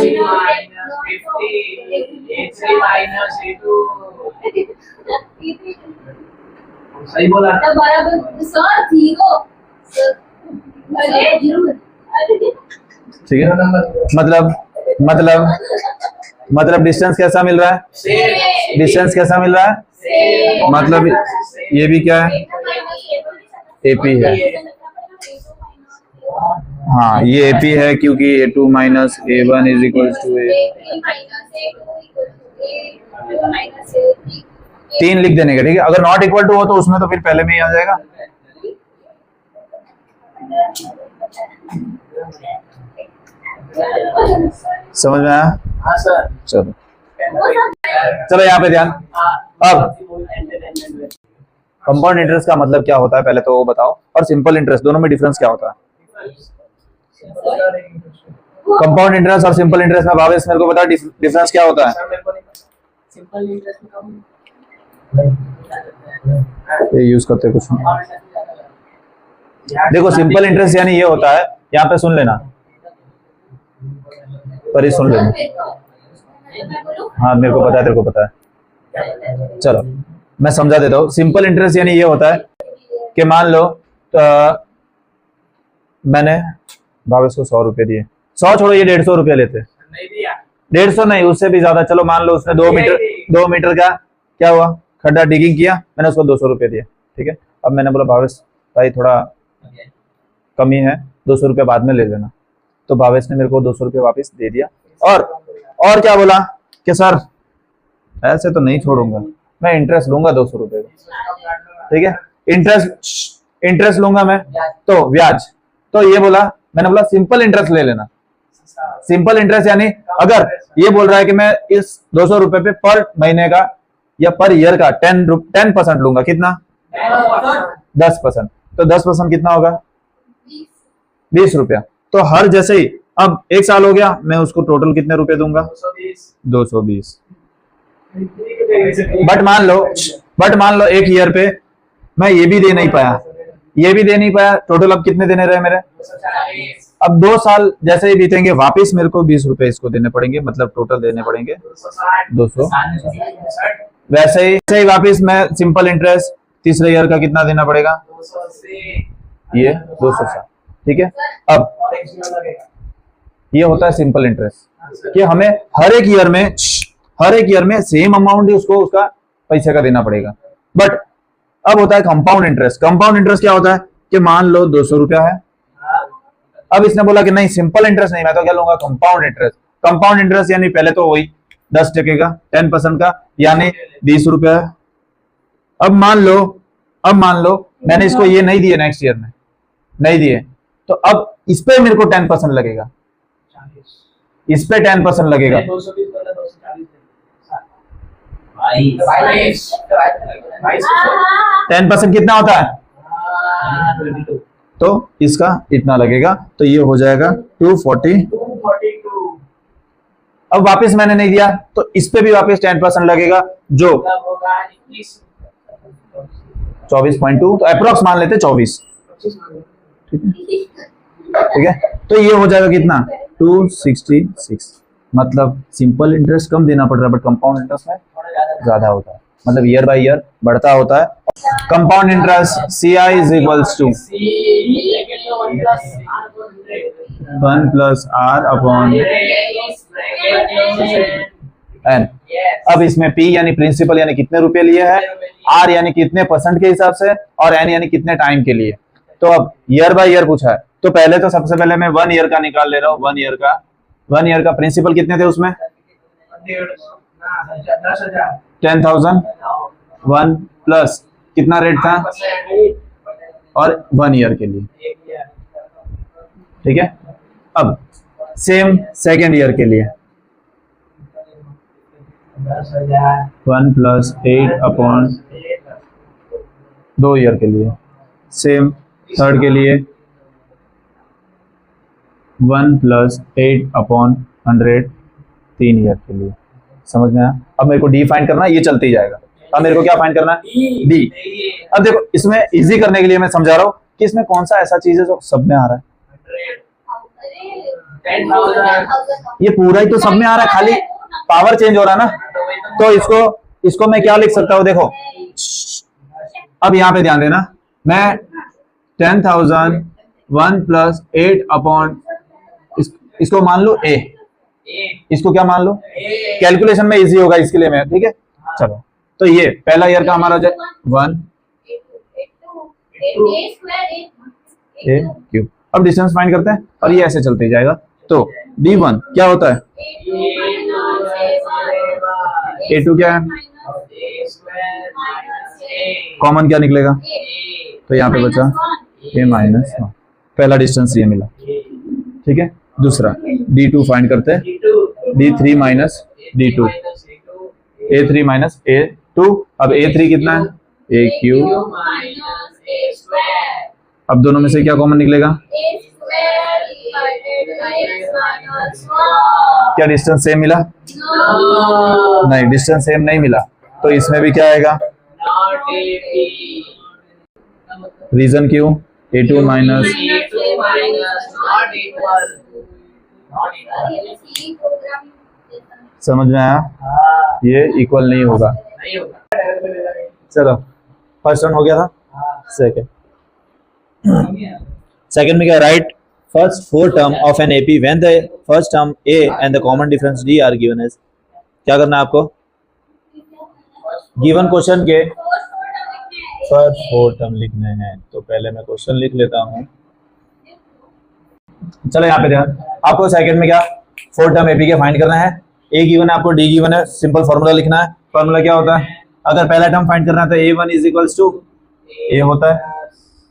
सही बोला ठीक है। मतलब डिस्टेंस कैसा मिल रहा है, डिस्टेंस कैसा मिल रहा है, मतलब ये भी क्या है एपी है। हाँ ये एपी है क्योंकि A2 minus A1 is equal to 3 लिख देने का, ठीक है। अगर नॉट इक्वल टू हो तो उसमें तो फिर पहले में ही आ जाएगा। समझ में आया? हाँ सर। चलो यहाँ पे ध्यान। अब कंपाउंड इंटरेस्ट का मतलब क्या होता है पहले तो वो बताओ, और सिंपल इंटरेस्ट दोनों में डिफरेंस क्या होता है? कंपाउंड इंटरेस्ट और सिंपल इंटरेस्ट में भावेश मेरे को बता डिफरेंस क्या होता है? सिंपल इंटरेस्ट ये यूज करते कुछ नहीं। देखो सिंपल इंटरेस्ट यानी ये होता है, यहाँ पे सुन लेना, पर ये सुन लेना। हाँ मेरे को पता है, तेरे को पता है, चलो मैं समझा देता हूँ। सिंपल इंटरेस्ट यानी ये होता है कि मान लो मैंने भावेश को 100 रुपए दिए, 100 छोड़ो ये 150 रुपया लेते, नहीं दिया, 150 नहीं उससे भी ज्यादा, चलो मान लो उसने 2 मीटर का क्या हुआ खड्डा डिगिंग किया, मैंने उसको 200 रुपये दिए, ठीक है। अब मैंने बोला भावेश भाई थोड़ा कमी है, 200 रुपये बाद में ले लेना, तो भावेश ने मेरे को 200 रुपये वापस दे दिया। और क्या बोला कि सर ऐसे तो नहीं छोड़ूंगा, मैं इंटरेस्ट लूंगा 200 रुपये का, ठीक है, इंटरेस्ट लूंगा मैं, तो ब्याज। तो ये बोला, मैंने बोला सिंपल इंटरेस्ट ले लेना। सिंपल इंटरेस्ट यानी अगर ये बोल रहा है कि मैं इस 200 रुपये पे पर महीने का या पर ईयर का 10% लूंगा, कितना 10%, तो 10% कितना होगा 20 रुपया, तो हर जैसे ही अब 1 साल हो गया, मैं उसको टोटल कितने रुपए दूंगा? 220। बट मान लो 1 ईयर पे मैं ये भी दे नहीं पाया, ये भी दे नहीं पाया, टोटल अब कितने देने रहे मेरे? अब 2 साल जैसे ही बीतेंगे वापिस मेरे को 20 रुपए इसको देने पड़ेंगे, मतलब टोटल देने पड़ेंगे 200। वैसे ही वापिस मैं सिंपल इंटरेस्ट तीसरे ईयर का कितना देना पड़ेगा? ये 260। ठीक है, अब ये होता है सिंपल इंटरेस्ट कि हमें हर एक ईयर में सेम अमाउंट ही उसको उसका पैसे का देना पड़ेगा। बट अब होता है कंपाउंड इंटरेस्ट। कंपाउंड इंटरेस्ट क्या होता है कि मान लो 200 रुपया है, अब इसने बोला कि नहीं सिंपल इंटरेस्ट नहीं, मैं तो क्या लूंगा? Compound interest. कंपाउंड इंटरेस्ट यानी पहले तो वही 10% का 10% का यानी 20 रुपया है। अब मान लो मैंने इसको ये नहीं दिए, नेक्स्ट ईयर में नहीं दिए, तो अब इस पे मेरे को 10% लगेगा, इस पे 10% लगेगा। 10% कितना होता है? तो इसका इतना लगेगा, तो ये हो जाएगा 240। अब वापस मैंने नहीं दिया तो इस पे भी वापस 10% लगेगा, जो 24.2, तो अप्रोक्स मान लेते 24। ठीक है, तो ये हो जाएगा कितना? 266। मतलब सिंपल इंटरेस्ट कम देना पड़ रहा है, बट कंपाउंड इंटरेस्ट में ज्यादा होता है, मतलब ईयर बाय ईयर बढ़ता होता है। Compound interest CI is equals to 1 plus R upon N। अब इसमें P यानी प्रिंसिपल यानी कितने रुपए लिए है, R यानी कितने % के हिसाब से, और N यानी कितने टाइम के लिए। तो अब ईयर बाय ईयर पूछा है, तो पहले तो सबसे पहले मैं 1 ईयर का निकाल ले रहा हूँ। 1 ईयर का प्रिंसिपल कितने थे उसमें? 10,000। 1 प्लस कितना रेट था, और 1 ईयर के लिए। ठीक है, अब सेम सेकेंड ईयर के लिए 1 प्लस 8 अपॉन 2 ईयर के लिए, सेम थर्ड के लिए 1 प्लस 8 अपॉन 100 3 ईयर के लिए। समझ में आया? अब मेरे को डी फाइंड करना है, ये चलते ही जाएगा। अब मेरे को क्या फाइंड करना है? डी। अब देखो इसमें इजी करने के लिए मैं समझा रहा हूँ कि इसमें कौन सा ऐसा चीज है जो सब में आ रहा है। ये पूरा ही तो सब में आ रहा है, खाली पावर चेंज हो रहा है ना। तो इसको मैं क्या लिख सकता हूँ? देखो अब यहाँ पे ध्यान देना, मैं 10,000 1 प्लस 8 अपॉन इसको मान लो A, इसको क्या मान लो? कैलकुलेशन में इजी होगा इसके लिए मैं। ठीक है, चलो तो ये पहला ईयर का हमारा जो 1 A क्यूब। अब डिस्टेंस फाइंड करते हैं और ये ऐसे चलते ही जाएगा। तो B1 क्या होता है? A2 क्या है? कॉमन क्या निकलेगा? तो यहाँ पे बचा A माइनस, पहला डिस्टेंस ये मिला। ठीक है, दूसरा D2 फाइंड करते हैं। D3 minus D2, A3 minus A2। अब A3 कितना है? A cube. अब दोनों में से क्या कॉमन निकलेगा? क्या डिस्टेंस सेम मिला? नहीं, डिस्टेंस सेम नहीं मिला, तो इसमें भी क्या आएगा? रीजन क्यों? A2 माइनस, समझ में आया? ये इक्वल नहीं होगा। चलो फर्स्ट वन हो गया था। सेकंड में क्या? Right first 4 term of an AP when the first term A and the common difference D are given as. क्या करना है आपको? गिवन क्वेश्चन के फर्स्ट 4 टर्म लिखने हैं। तो पहले मैं क्वेश्चन लिख लेता हूँ। चलो यहाँ पे ध्यान, आपको सेकंड में क्या 4 टर्म एपी के फाइंड करना है। A गिवन है, आपको D गिवन है। सिंपल फॉर्मूला लिखना है। फॉर्मूला क्या होता है? अगर पहला टर्म फाइंड करना है तो A1 is equals to A होता है,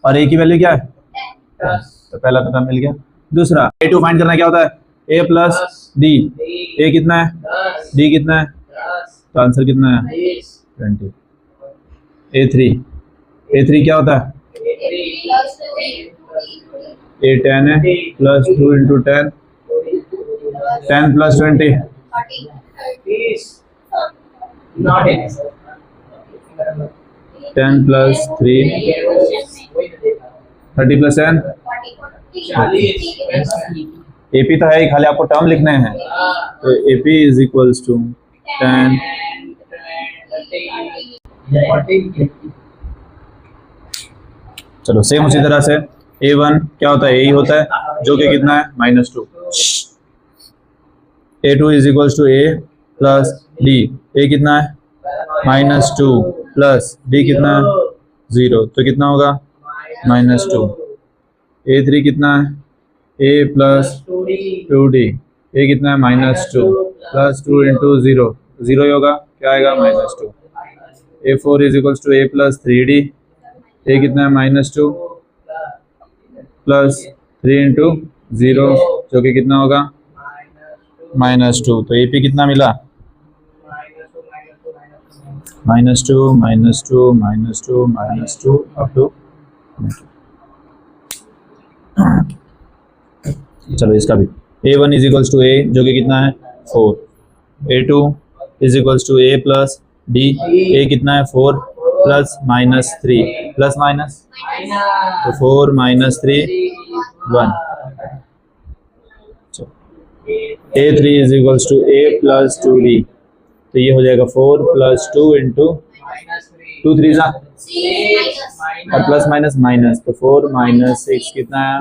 और A की वैल्यू क्या है? तो पहला टर्म मिल गया। दूसरा A2 फाइंड करना क्या होता है? A plus D। A कितना है? D कितना है? तो आंसर कितना है? 20। A3 क्या होता है? ए 10 है plus 2 into 10, 10 plus 20, 10 plus 3, 30 plus 10, AP तो है ही, खाली आपको टर्म लिखने हैं। तो एपी इज इक्वल्स टू 10, चलो सेम उसी तरह से A1 क्या होता है, यही होता है जो कि कितना है -2। A2 is equals to A plus D, A कितना है -2 प्लस D कितना है 0, तो कितना होगा -2। A3 कितना है A प्लस 2D, A कितना है -2 प्लस 2 इंटू 0, 0 ही होगा, क्या आएगा -2। A4 is equals to A plus 3D, A कितना है -2 प्लस 3 इंटू 0, जो कि कितना होगा -2। तो AP कितना मिला -2 -2 -2 -2 अप टू, चलो इसका भी A1 is equals to A जो कि कितना है 4, A2 is equals to A plus D, A कितना है 4 प्लस -3 प्लस माइनस, तो 4 -3 1। A3 is equals to A plus 2D, तो ये हो जाएगा 4 प्लस 2 इंटू 2 3 जा और प्लस माइनस माइनस, तो 4 -6 कितना है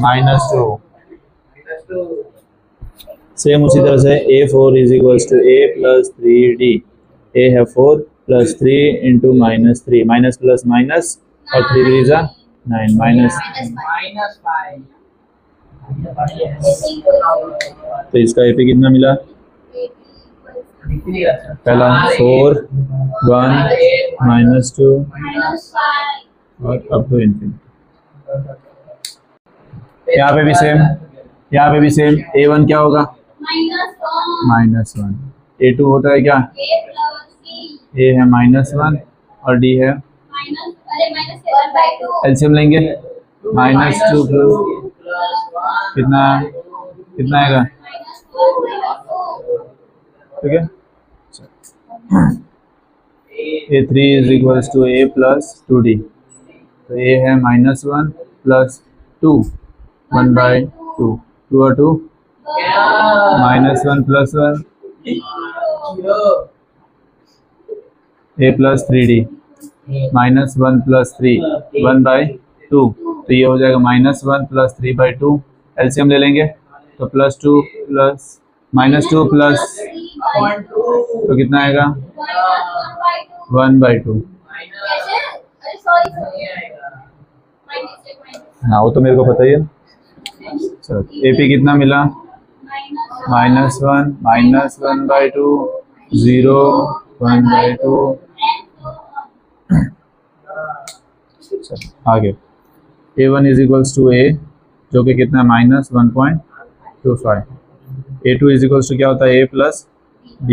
-2। सेम उसी तरह से A4 is equals to A plus 3D, A है 4 plus 3 into -3, minus plus minus और 3 3 जा 9 माइनस, तो इसका AP कितना मिला, पहला 4 1 -2 और अप टू इन्फिनिटी। यहाँ पे भी सेम, यहाँ पे भी सेम, A1 क्या होगा -1, A2 होता है क्या, A है -1 और D है, एलसीएम लेंगे -2 कितना कितना आएगा, ठीक है। A3 is equals to A plus 2D, तो A है -1 प्लस 2 1/2, 2 और 2 -1 plus 1, A plus 3D -1 plus 3 1/2, तो ये हो जाएगा -1 प्लस 3/2, एलसीएम ले लेंगे तो +2 प्लस -2 प्लस, तो कितना आएगा 1/2। हाँ वो तो मेरे को पता ही है। चलो AP कितना मिला -1 -1/2 0 1/2। आगे A1 is equals to A जो कि कितना -1.25, A2 इज इक्वल्स टू क्या होता है A प्लस B,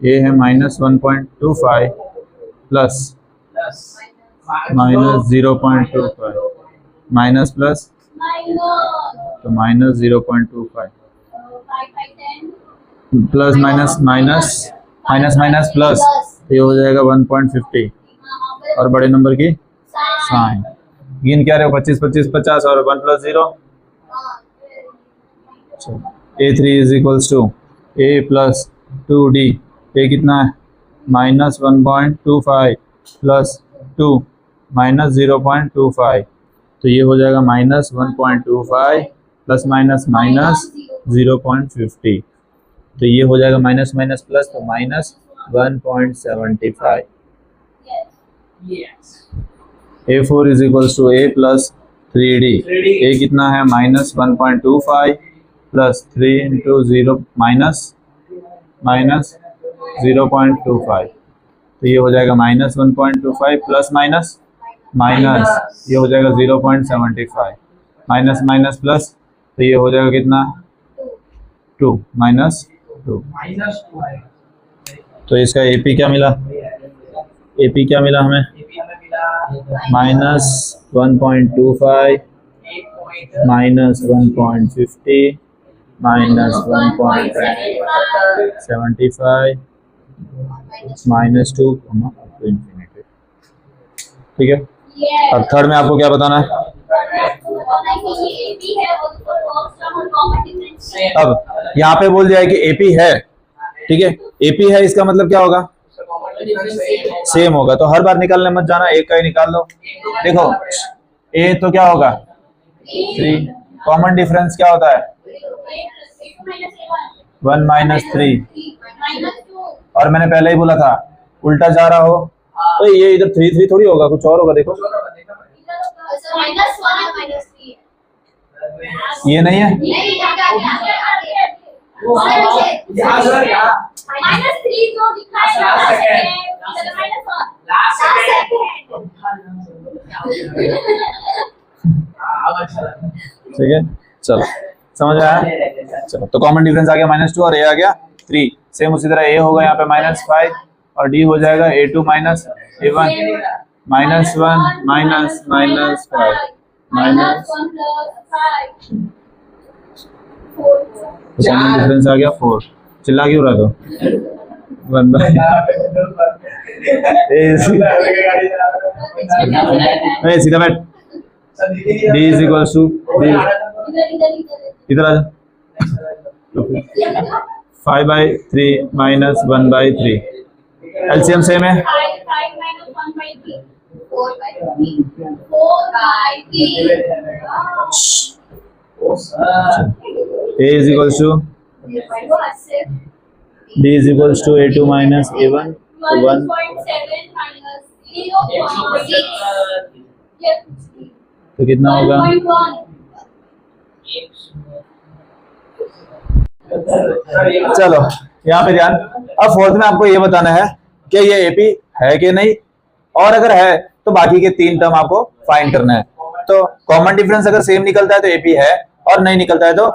A है -1.25 प्लस -0.25 माइनस प्लस, तो -0.25 plus minus minus minus minus plus, ये हो जाएगा 1.50 और बड़े नंबर की साइन, गिन क्या रहे हो 25 25 50 और 1 + 0। A3 is equals to A plus 2D, A कितना है -1.25 प्लस 2 -0.25, तो ये हो जाएगा -1.25 प्लस माइनस माइनस 0.50, तो ये हो जाएगा माइनस माइनस प्लस, तो -1.75। A4 is equals to A plus 3D, A कितना है -1.25 प्लस 3 इंटू 0 माइनस 0.25, तो ये हो जाएगा -1.25 प्लस माइनस माइनस, ये हो जाएगा 0.75 माइनस माइनस प्लस, तो ये हो जाएगा कितना 2 -2। तो इसका AP क्या मिला, AP क्या मिला हमें -1.25 माइनस 1.50 माइनस 1.75 माइनस 2 इंफिनिटी। ठीक है, अब थर्ड में आपको क्या बताना है? अब यहाँ पे बोल दिया है कि एपी है, ठीक है, एपी है इसका मतलब क्या होगा? सेम होगा, तो हर बार निकालने मत जाना, एक का ही निकाल लो। देखो ए तो क्या होगा 3, कॉमन डिफरेंस क्या होता है 1 माइनस 3, और मैंने पहले ही बोला था उल्टा जा रहा हो तो ये इधर 3 3 थोड़ी होगा, कुछ और होगा। देखो ये नहीं है, ठीक है, चलो समझ में आया? चलो तो कॉमन डिफरेंस आ गया -2 और ए आ गया 3। सेम उसी तरह ए होगा यहाँ पे -5 और डी हो जाएगा a2 minus a1 -1 minus minus 5 minus, common difference आ गया 4। चिल्ला क्यों रहा तो 1 बाय सीधा बैठ, d इज इक्वल टू इधर आ जा 5/3 माइनस 1/3। एलसीएम सेम है, a is equals to d is equals to a2 minus a1 तो 1 तो कितना होगा? चलो यहाँ पे ध्यान। अब फोर्थ में आपको ये बताना है कि ये एपी है कि नहीं, और अगर है तो बाकी के 3 टर्म आपको फाइंड करना है। तो कॉमन डिफरेंस अगर सेम निकलता है तो एपी है, और नहीं निकलता है तो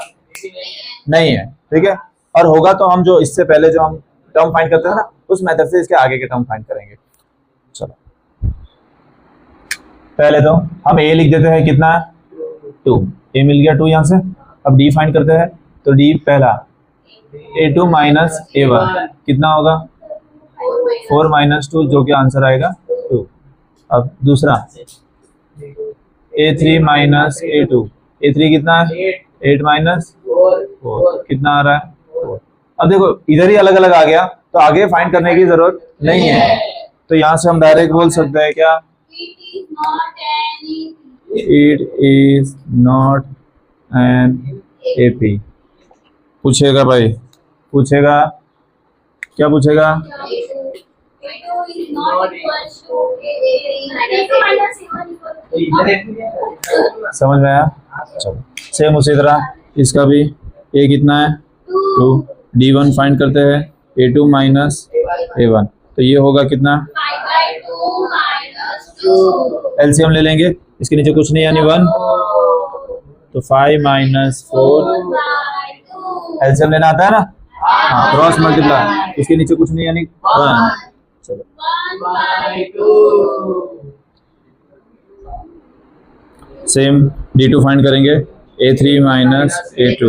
नहीं है, ठीक है। और होगा तो हम जो इससे पहले जो हम टर्म फाइंड करते थे ना, उस मेथड से इसके आगे के टर्म फाइंड करेंगे। चलो पहले तो हम ए लिख देते हैं, कितना 2, ए मिल गया 2 यहाँ से। अब डी फाइंड करते हैं, तो डी पहला a2 माइनस a1 कितना होगा 4 माइनस 2 जो कि आंसर आएगा 2। अब दूसरा a3 माइनस a2, a3 कितना है 8 माइनस 4 कितना आ रहा है 4। अब देखो इधर ही अलग अलग आ गया तो आगे फाइंड करने की जरूरत नहीं है, तो यहाँ से हम डायरेक्ट बोल सकते हैं क्या, it is not an AP. पूछेगा भाई, पूछेगा क्या पूछेगा, समझ में आया? चलो सेम उसी तरह इसका भी ए कितना है 2, d1 फाइंड करते हैं a2 माइनस a1 तो ये होगा कितना, एलसीएम ले लेंगे, इसके नीचे कुछ नहीं यानी 1 तो 5 माइनस 4, एलसीएम लेना आता है ना, हाँ क्रॉस मल्टीप्लाई, इसके नीचे कुछ नहीं यानी 1। चलो सेम d2 फाइंड करेंगे a3 माइनस a2,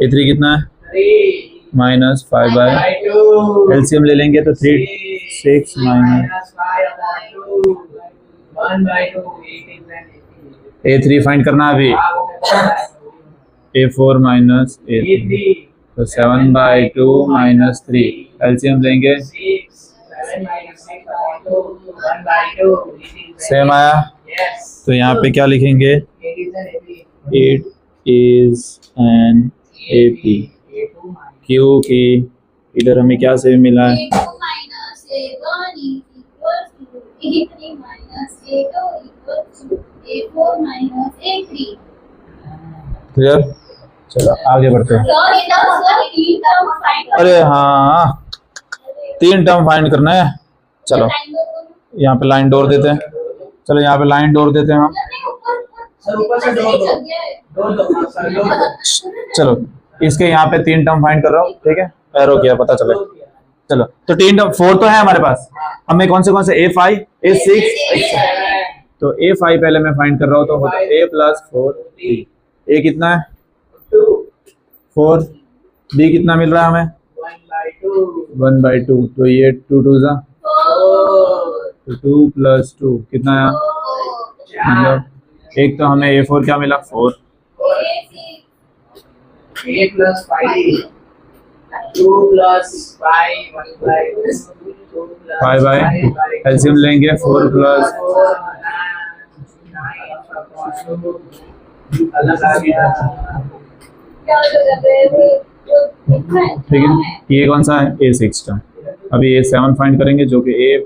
a3 कितना है माइनस 5/2, एलसीएम ले लेंगे तो 3 6 माइनस a3 फाइंड करना अभी, a4 माइनस a3 तो 7/2 माइनस 3, एलसीएम लेंगे सेम आया। तो यहाँ पे क्या लिखेंगे, इट इज एन एपी, क्योंकि इधर हमें क्या से मिला है, क्लियर। चलो आगे बढ़ते हैं। अरे हाँ 3 टर्म फाइंड करना है। चलो यहाँ पे लाइन डोर देते हैं, चलो यहाँ पे लाइन डोर देते हैं हम। चलो इसके यहाँ पे 3 टर्म फाइंड कर रहा हूँ, ठीक है, एरो किया पता चले। चलो तो 3 टर्म 4 तो है हमारे पास, हमें कौन से a5 a6 तो a5 पहले मैं फाइंड कर रहा हूँ तो होता है a + 4 3, ए कितना है 2 4, बी कितना मिल रहा है हमें 1/2, तो ये 2 2 जा, तो 2 + 2 कितना आया, मतलब एक तो हमें A4 क्या मिला 4, A plus 5 2 plus 5 1/2 2 plus 5/, LCM लेंगे 4 + 9 अलग आ गया। ठीक है, ये कौन सा है A6 का। अभी A7 फाइंड करेंगे जो कि A +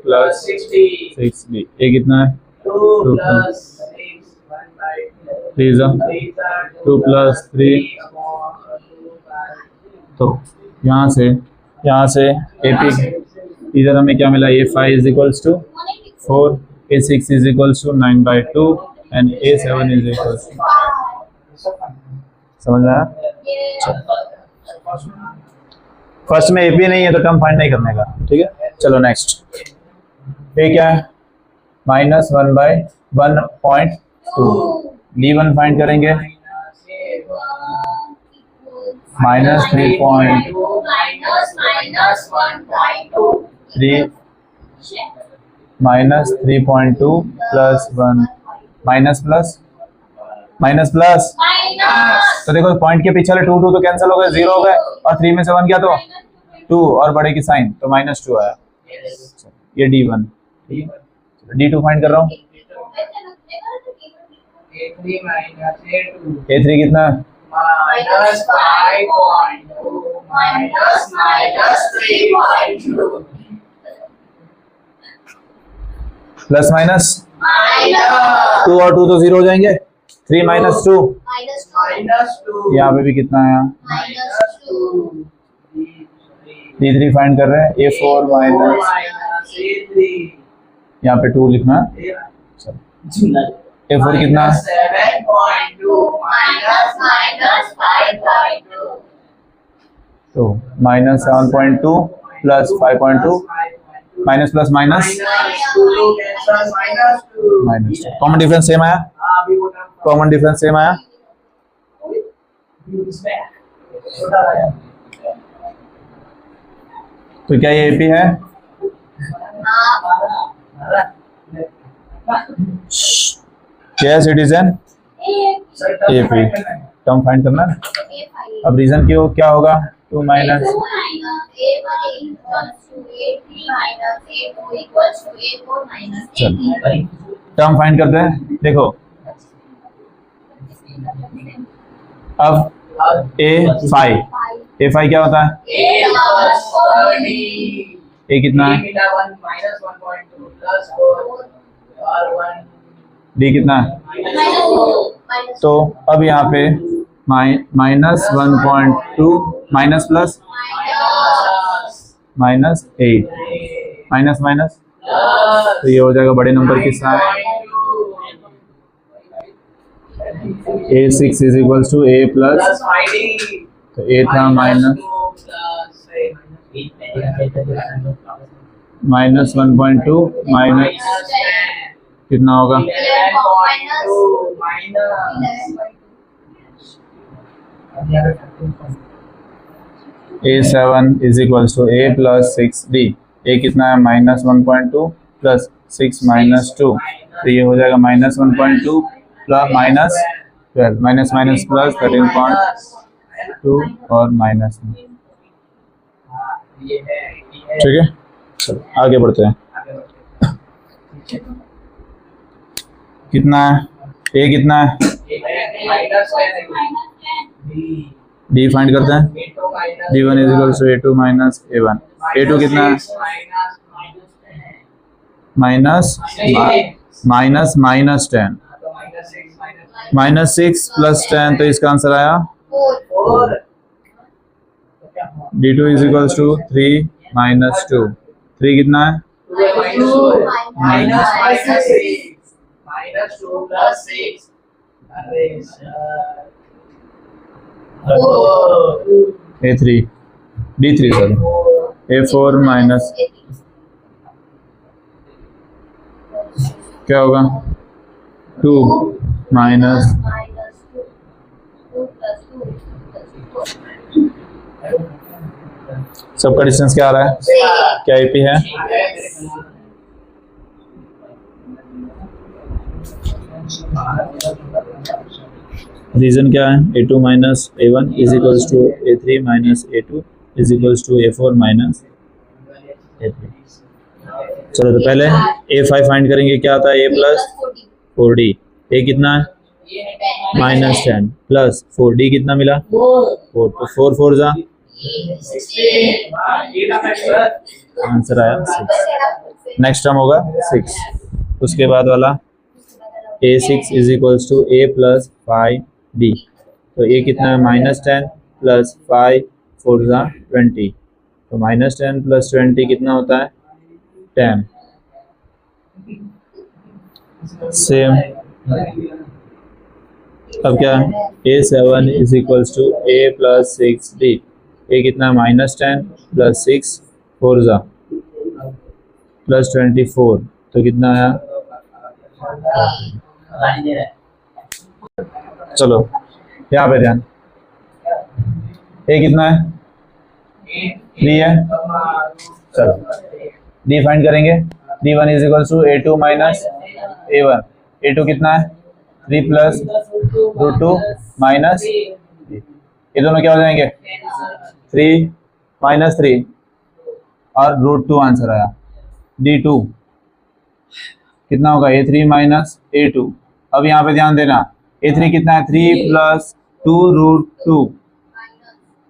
6B, ए कितना है 2 plus 6 1/2 3 जा, 2 + 3, तो यहाँ से AP इधर हमें क्या मिला, A5 = 4, A6 = 9/2 एंड A7 समझ में आया। फर्स्ट में AP नहीं है तो टर्म फाइंड नहीं करने का, ठीक है। चलो नेक्स्ट, ये क्या है -1/1.2, D1 फाइंड करेंगे -3.3 -3.2 + 1 माइनस, तो देखो पॉइंट के पीछे वाले 2 2 तो कैंसिल हो गए, 0 हो गए, और 3 में से 1 क्या तो 2 और बड़े की साइन, तो -2 आया, ये D1, ठीक है। D2 फाइंड कर रहा हूँ, A3 कितना है प्लस माइनस 2 और 2 तो 0 हो जाएंगे, 3 - 2, यहाँ पे भी कितना आया D3 फाइंड कर रहे हैं, A4 माइनस, यहाँ पे 2 लिखना है, A4 कितना है 7.2 तो -7.2 + 5.2 minus plus minus common difference same आया, कॉमन डिफरेंस सेम आया। तो क्या ये एपी है? Yes it is an AP. Term find करना है। अब रीजन क्यों क्या होगा 2 माइनस टर्म फाइंड करते हैं। देखो अब A5 क्या होता है? A कितना है? D कितना है? तो अब यहाँ पे -1.2 माइनस प्लस -8 माइनस माइनस, तो ये हो जाएगा बड़े नंबर के साथ A6 = A प्लस, तो A था -1.2 माइनस कितना होगा A7 = A plus 6D। A कितना है -1.2 प्लस 6 -2, तो ये हो जाएगा -1.2 प्लस -12 माइनस माइनस प्लस 13.2 और माइनस, ठीक है। चलो आगे बढ़ते हैं। कितना है A कितना है? D फाइंड करते हैं। D1 = A2 minus A1। A2 कितना है? -10 -6 + 10, तो इसका आंसर आया 4। D2 = 3 - 2। 3 कितना है? A3 D3 sorry A4 minus क्या होगा 2 माइनस सबका डिस्टेंस क्या आ रहा है? क्या एपी है? रीजन क्या है? A2 minus A1 is equals to A3 minus A2 is equals to A4 minus A3। चलो तो पहले A5 फाइंड करेंगे, क्या आता है? A plus 4D। A कितना है? माइनस 10 प्लस 4D कितना मिला? 4, तो 4 4 जा आंसर आया 6। नेक्स्ट टर्म होगा 6। उसके बाद वाला A6 is equals to A plus 5D। तो A कितना है? माइनस 10 प्लस 5 4 जा 20। तो माइनस 10 प्लस 20 कितना होता है? 10। सेम अब क्या है? A7 is equals to A plus 6D। A कितना? माइनस 10 प्लस 6 4 जा प्लस 24। तो कितना आया? चलो यहाँ पे ध्यान, A कितना है? 3 है। चलो D फाइंड करेंगे। D1 is equals to A2 minus A1। A2 कितना है? 3 प्लस √2 माइनस, ये दोनों क्या हो जाएंगे? 3 माइनस 3 और √2 आंसर आया। D2 कितना होगा? A3 minus A2। अब यहाँ पे ध्यान देना, A3 कितना है? 3 प्लस 2 √2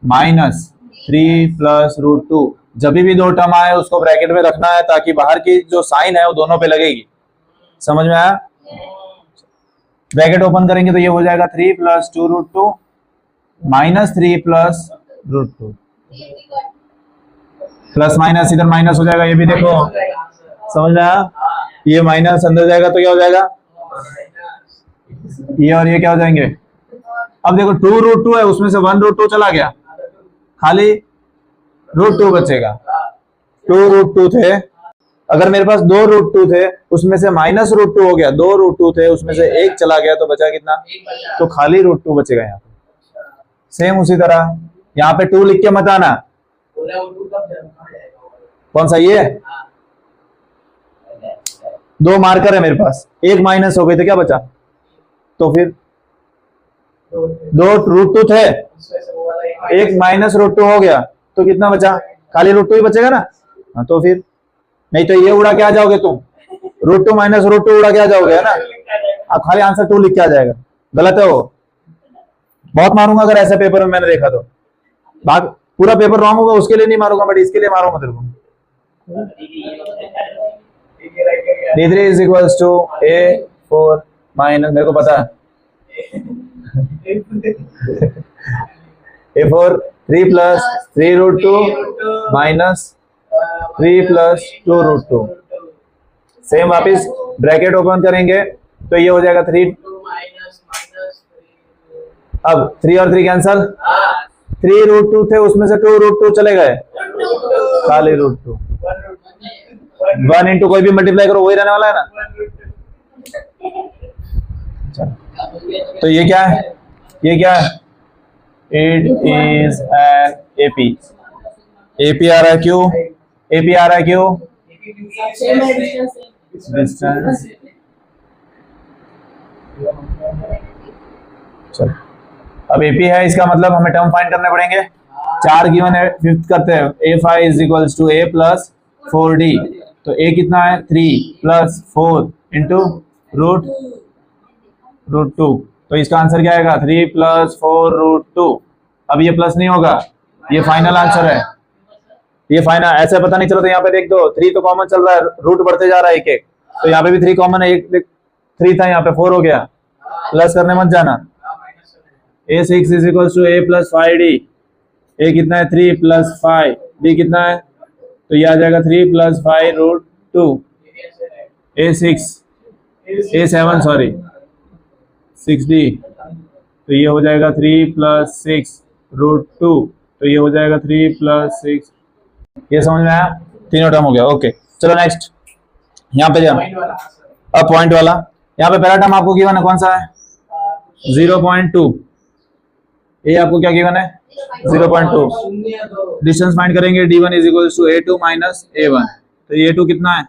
माइनस 3 प्लस √2। जब भी दो टर्म आए उसको ब्रैकेट में रखना है ताकि बाहर की जो साइन है वो दोनों पे लगेगी। समझ में आया? ब्रैकेट ओपन करेंगे तो ये हो जाएगा 3 plus 2 √2 minus 3 plus √2। Plus minus इधर माइनस हो जाएगा, ये भी देखो। समझ में आया? ये माइनस अंदर जाएगा तो क्या हो जाएगा? ये और ये क्या हो जाएंगे? अब देखो 2 √2 है, उसमें से 1 √2 चला गया, खाली √2 बचेगा। 2 √2 थे, अगर मेरे पास 2 √2 थे, उसमें से माइनस √2 हो गया, 2 √2 थे, उसमें से 1 चला गया, तो बचा कितना? तो खाली √2 बचेगा यहाँ पे। सेम उसी तरह यहाँ पे 2 लिख के मत आना। कौन सा? ये 2 मार्कर है मेरे पास, 1 माइनस हो गई तो क्या बचा? तो फिर 2 √2 थे, 1 माइनस √2 हो गया, तो कितना बचा? खाली √2 ही बचेगा ना। हाँ, तो फिर नहीं तो ये उड़ा के आ जाओगे तुम, √2 माइनस √2 उड़ा के आ जाओगे, है ना। अब खाली आंसर 2 लिख के आ जाएगा। गलत है वो, बहुत मारूंगा अगर ऐसे पेपर में मैंने देखा तो। पूरा पेपर रॉन्ग होगा उसके लिए नहीं मारूंगा, बट इसके लिए मारूंगा तेरे को। D3 is equals to A4 minus, मेरे को पता है A4 3 plus 3 √2 minus 3 plus 2 √2। Same वापिस ब्रैकेट ओपन करेंगे तो ये हो जाएगा 3। अब 3 और 3 कैंसल, 3 √2 थे, उसमें से 2 √2 चले गए, खाली √2। 1 इंटू कोई भी मल्टीप्लाई करो वही रहने वाला है ना। तो ये क्या है? ये क्या है? It is an AP। AP आ रहा है क्यों? AP आ रहा है क्यों? डिस्टेंस। चलो अब AP है, इसका मतलब हमें टर्म फाइंड करने पड़ेंगे। 4 गिवन है, फिफ्थ करते हैं। A5 is equals to A plus 4D। तो A कितना है? 3 प्लस 4 इंटू √2। तो इसका आंसर क्या आएगा? 3 प्लस 4 √2। अब ये प्लस नहीं होगा, ये फाइनल आंसर है। ये फाइनल, ऐसे पता नहीं चला तो यहाँ पे देख दो, 3 तो कॉमन चल रहा है, रूट बढ़ते जा रहा है एक एक, तो यहाँ पे भी 3 कॉमन है, एक 3 था, यहाँ पे 4 हो गया। प्लस करने मत जाना। A6 is equal to A plus 5D। A कितना है? 3 प्लस 5। D कितना है? तो ये आ जाएगा 3 प्लस 5 √2। A7 sorry 6D। तो ये हो जाएगा 3 प्लस 6 √2। तो ये हो जाएगा 3 प्लस 6। ये समझ में आया? तीनों टर्म हो गया। ओके चलो नेक्स्ट, यहाँ पे जाओ। अब पॉइंट वाला, यहाँ पे पहला टर्म आपको गिवन है, कौन सा है? 0.2। ए आपको क्या गिवन है 0.2। शून्य दो डिस्टेंस फाइंड करेंगे d1 is equals to a2 minus a1। तो a2 कितना है,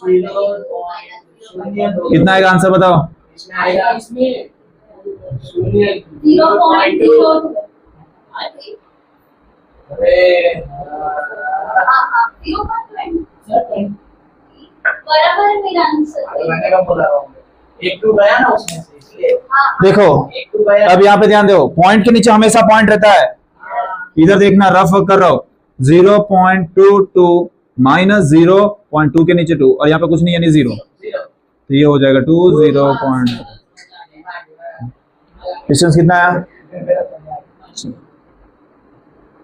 0.02 कितना आएगा आंसर बताओ। इसमें आएगा इसमें शून्य 0.02 अरे हाँ 0.2 बराबर है मेरा आंसर। मैंने कब बोला एक टू गया ना उसमें से इसलिए हाँ देखो एक टू गया अब यहाँ पे ध्यान दो, पॉइंट के नीचे हमेशा पॉइंट रहता है। इधर देखना, रफ वर्क कर रहा हूं, 0.22 माइनस 0.2 के नीचे 2 और यहाँ पे कुछ नहीं यानी 0, जीरो तो ये हो जाएगा 2 0. डिस्टेंस कितना है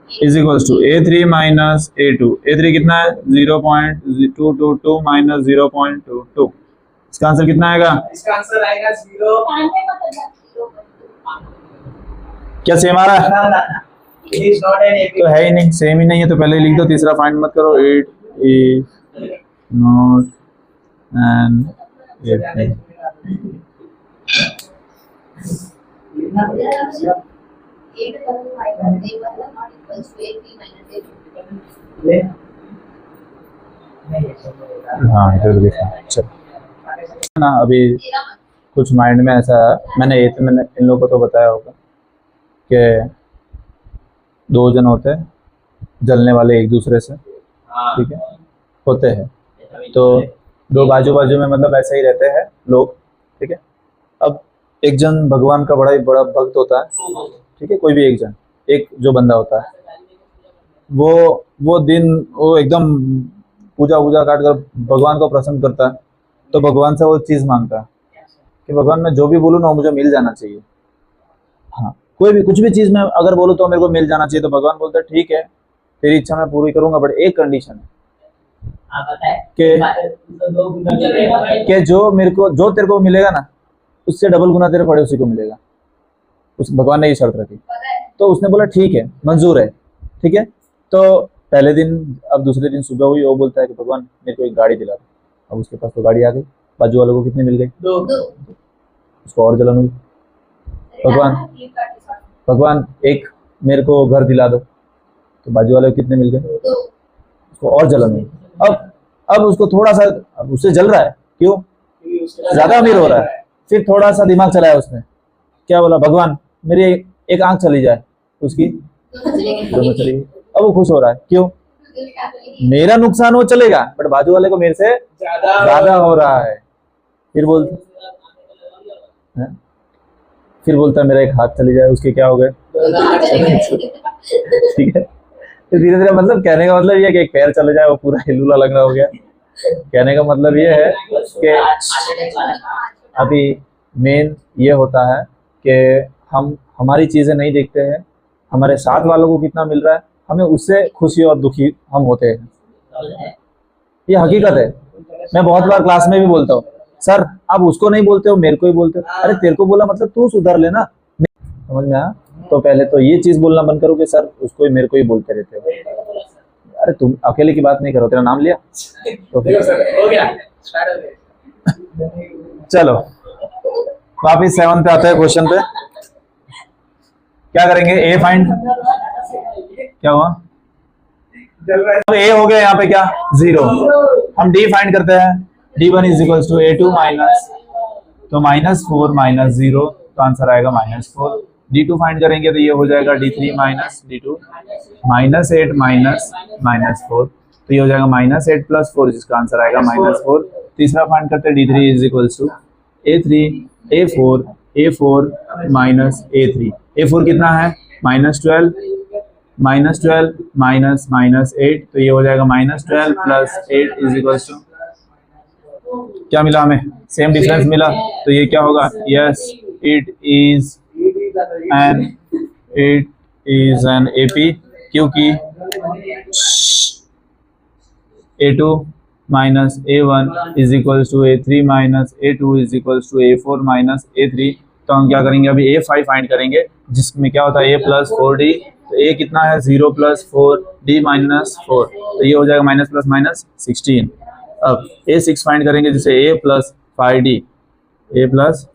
is equals to a3 minus a2। a3 कितना है 0.222 माइनस 0.22। इसका आंसर कितना आएगा, इसका आंसर आएगा 0 क्या सेम आ रहा है, इट इज नॉट एन तो है ही नहीं, सेम ही नहीं है तो पहले ही लिख दो, तीसरा फाइंड मत करो। It is not an AP। हाँ इधर देखा, चल ना अभी कुछ माइंड में ऐसा है, मैंने इन लोगों को तो बताया होगा कि दो जन होते हैं जलने वाले एक दूसरे से, ठीक है, होते हैं तो दो बाजू बाजू में मतलब ऐसे ही रहते हैं लोग, ठीक है। अब एक जन भगवान का बड़ा ही बड़ा भक्त होता है, ठीक है, कोई भी एक जन, एक जो बंदा होता है वो दिन वो एकदम पूजा वूजा काट कर भगवान को प्रसन्न करता है, तो भगवान से वो चीज़ मांगता है कि भगवान मैं जो भी बोलूँ ना मुझे मिल जाना चाहिए। हाँ कोई भी कुछ भी चीज़ मैं अगर बोलूँ तो मेरे को मिल जाना चाहिए, तो भगवान बोलता है ठीक है तेरी इच्छा मैं पूरी करूंगा, बट एक कंडीशन है कि जो मेरे को जो तेरे को मिलेगा ना उससे डबल गुना तेरे पड़े उसी को मिलेगा। उस भगवान ने ये शर्त रखी, तो उसने बोला ठीक है मंजूर है, ठीक है। तो पहले दिन, अब दूसरे दिन सुबह हुई, वो बोलता है कि भगवान मेरे को एक गाड़ी दिला दो। अब उसके पास तो गाड़ी आ गई, बाजू वालों को कितने मिल गए, उसको और जलन हुई, भगवान एक मेरे को घर दिला दो, तो बाजू वाले को कितने मिल गए, उसको और जलन हुई। अब उसको थोड़ा सा, अब उससे जल रहा है, क्यों, ज्यादा अमीर हो रहा है। फिर थोड़ा सा दिमाग चलाया उसने, क्या बोला, भगवान मेरी एक आंख चली जाए, उसकी दोनों चली गई। अब वो खुश हो रहा है, क्यों, मेरा नुकसान हो चलेगा बट बाजू वाले को मेरे से ज्यादा हो रहा है। फिर बोलता है मेरा एक हाथ चली जाए, उसके क्या हो गए, ठीक है। तो धीरे धीरे मतलब कहने का मतलब ये है कि एक पैर चले जाए वो पूरा हिलूला लगना हो गया। कहने का मतलब ये है कि अभी मेन ये होता है कि हम हमारी चीजें नहीं देखते हैं, हमारे साथ वालों को कितना मिल रहा है, हमें उससे खुशी और दुखी हम होते हैं। ये हकीकत है। मैं बहुत बार क्लास में भी बोलता हूँ, सर आप उसको नहीं बोलते हो मेरे को ही बोलते हो। अरे तेरे को बोला मतलब तू सुधर लेना, समझ में आया। तो पहले तो ये चीज बोलना बंद करो कि सर उसको ही मेरे को ही बोलते रहते हो। अरे तुम अकेले की बात नहीं करो, तेरा नाम लिया तो फिर हो गया, स्टार्ट हो गया। चलो वापिस 7 पे आते हैं, क्वेश्चन पे क्या करेंगे, ए फाइंड, क्या हुआ, अब ए हो गया यहाँ पे क्या 0, हम डी फाइंड करते हैं, d1 is equals to a2 minus, तो -4 माइनस 0, तो आंसर आएगा -4। d2 फाइंड करेंगे तो ये हो जाएगा d3 माइनस d2, -8 माइनस -4, तो ये हो जाएगा -8 प्लस 4, जिसका आंसर आएगा -4। तीसरा फाइंड करते हैं d3 is equals to a4 minus a3, a4 कितना है -12 माइनस -8, तो ये हो जाएगा -12 प्लस 8 इज इक्वल्स टू, क्या मिला हमें, सेम डिफरेंस मिला, तो ये क्या होगा, yes it is an AP, क्योंकि a2 minus a1 is equals to a3 minus a2 is equals to a4 minus a3। तो हम क्या करेंगे, अभी a5 फाइंड करेंगे, जिसमें क्या होता है a प्लस 4d, तो a कितना है 0 प्लस 4d माइनस 4, तो ये हो जाएगा माइनस प्लस माइनस 16। अब a6 फाइंड करेंगे, जिसे a plus 5d, a plus,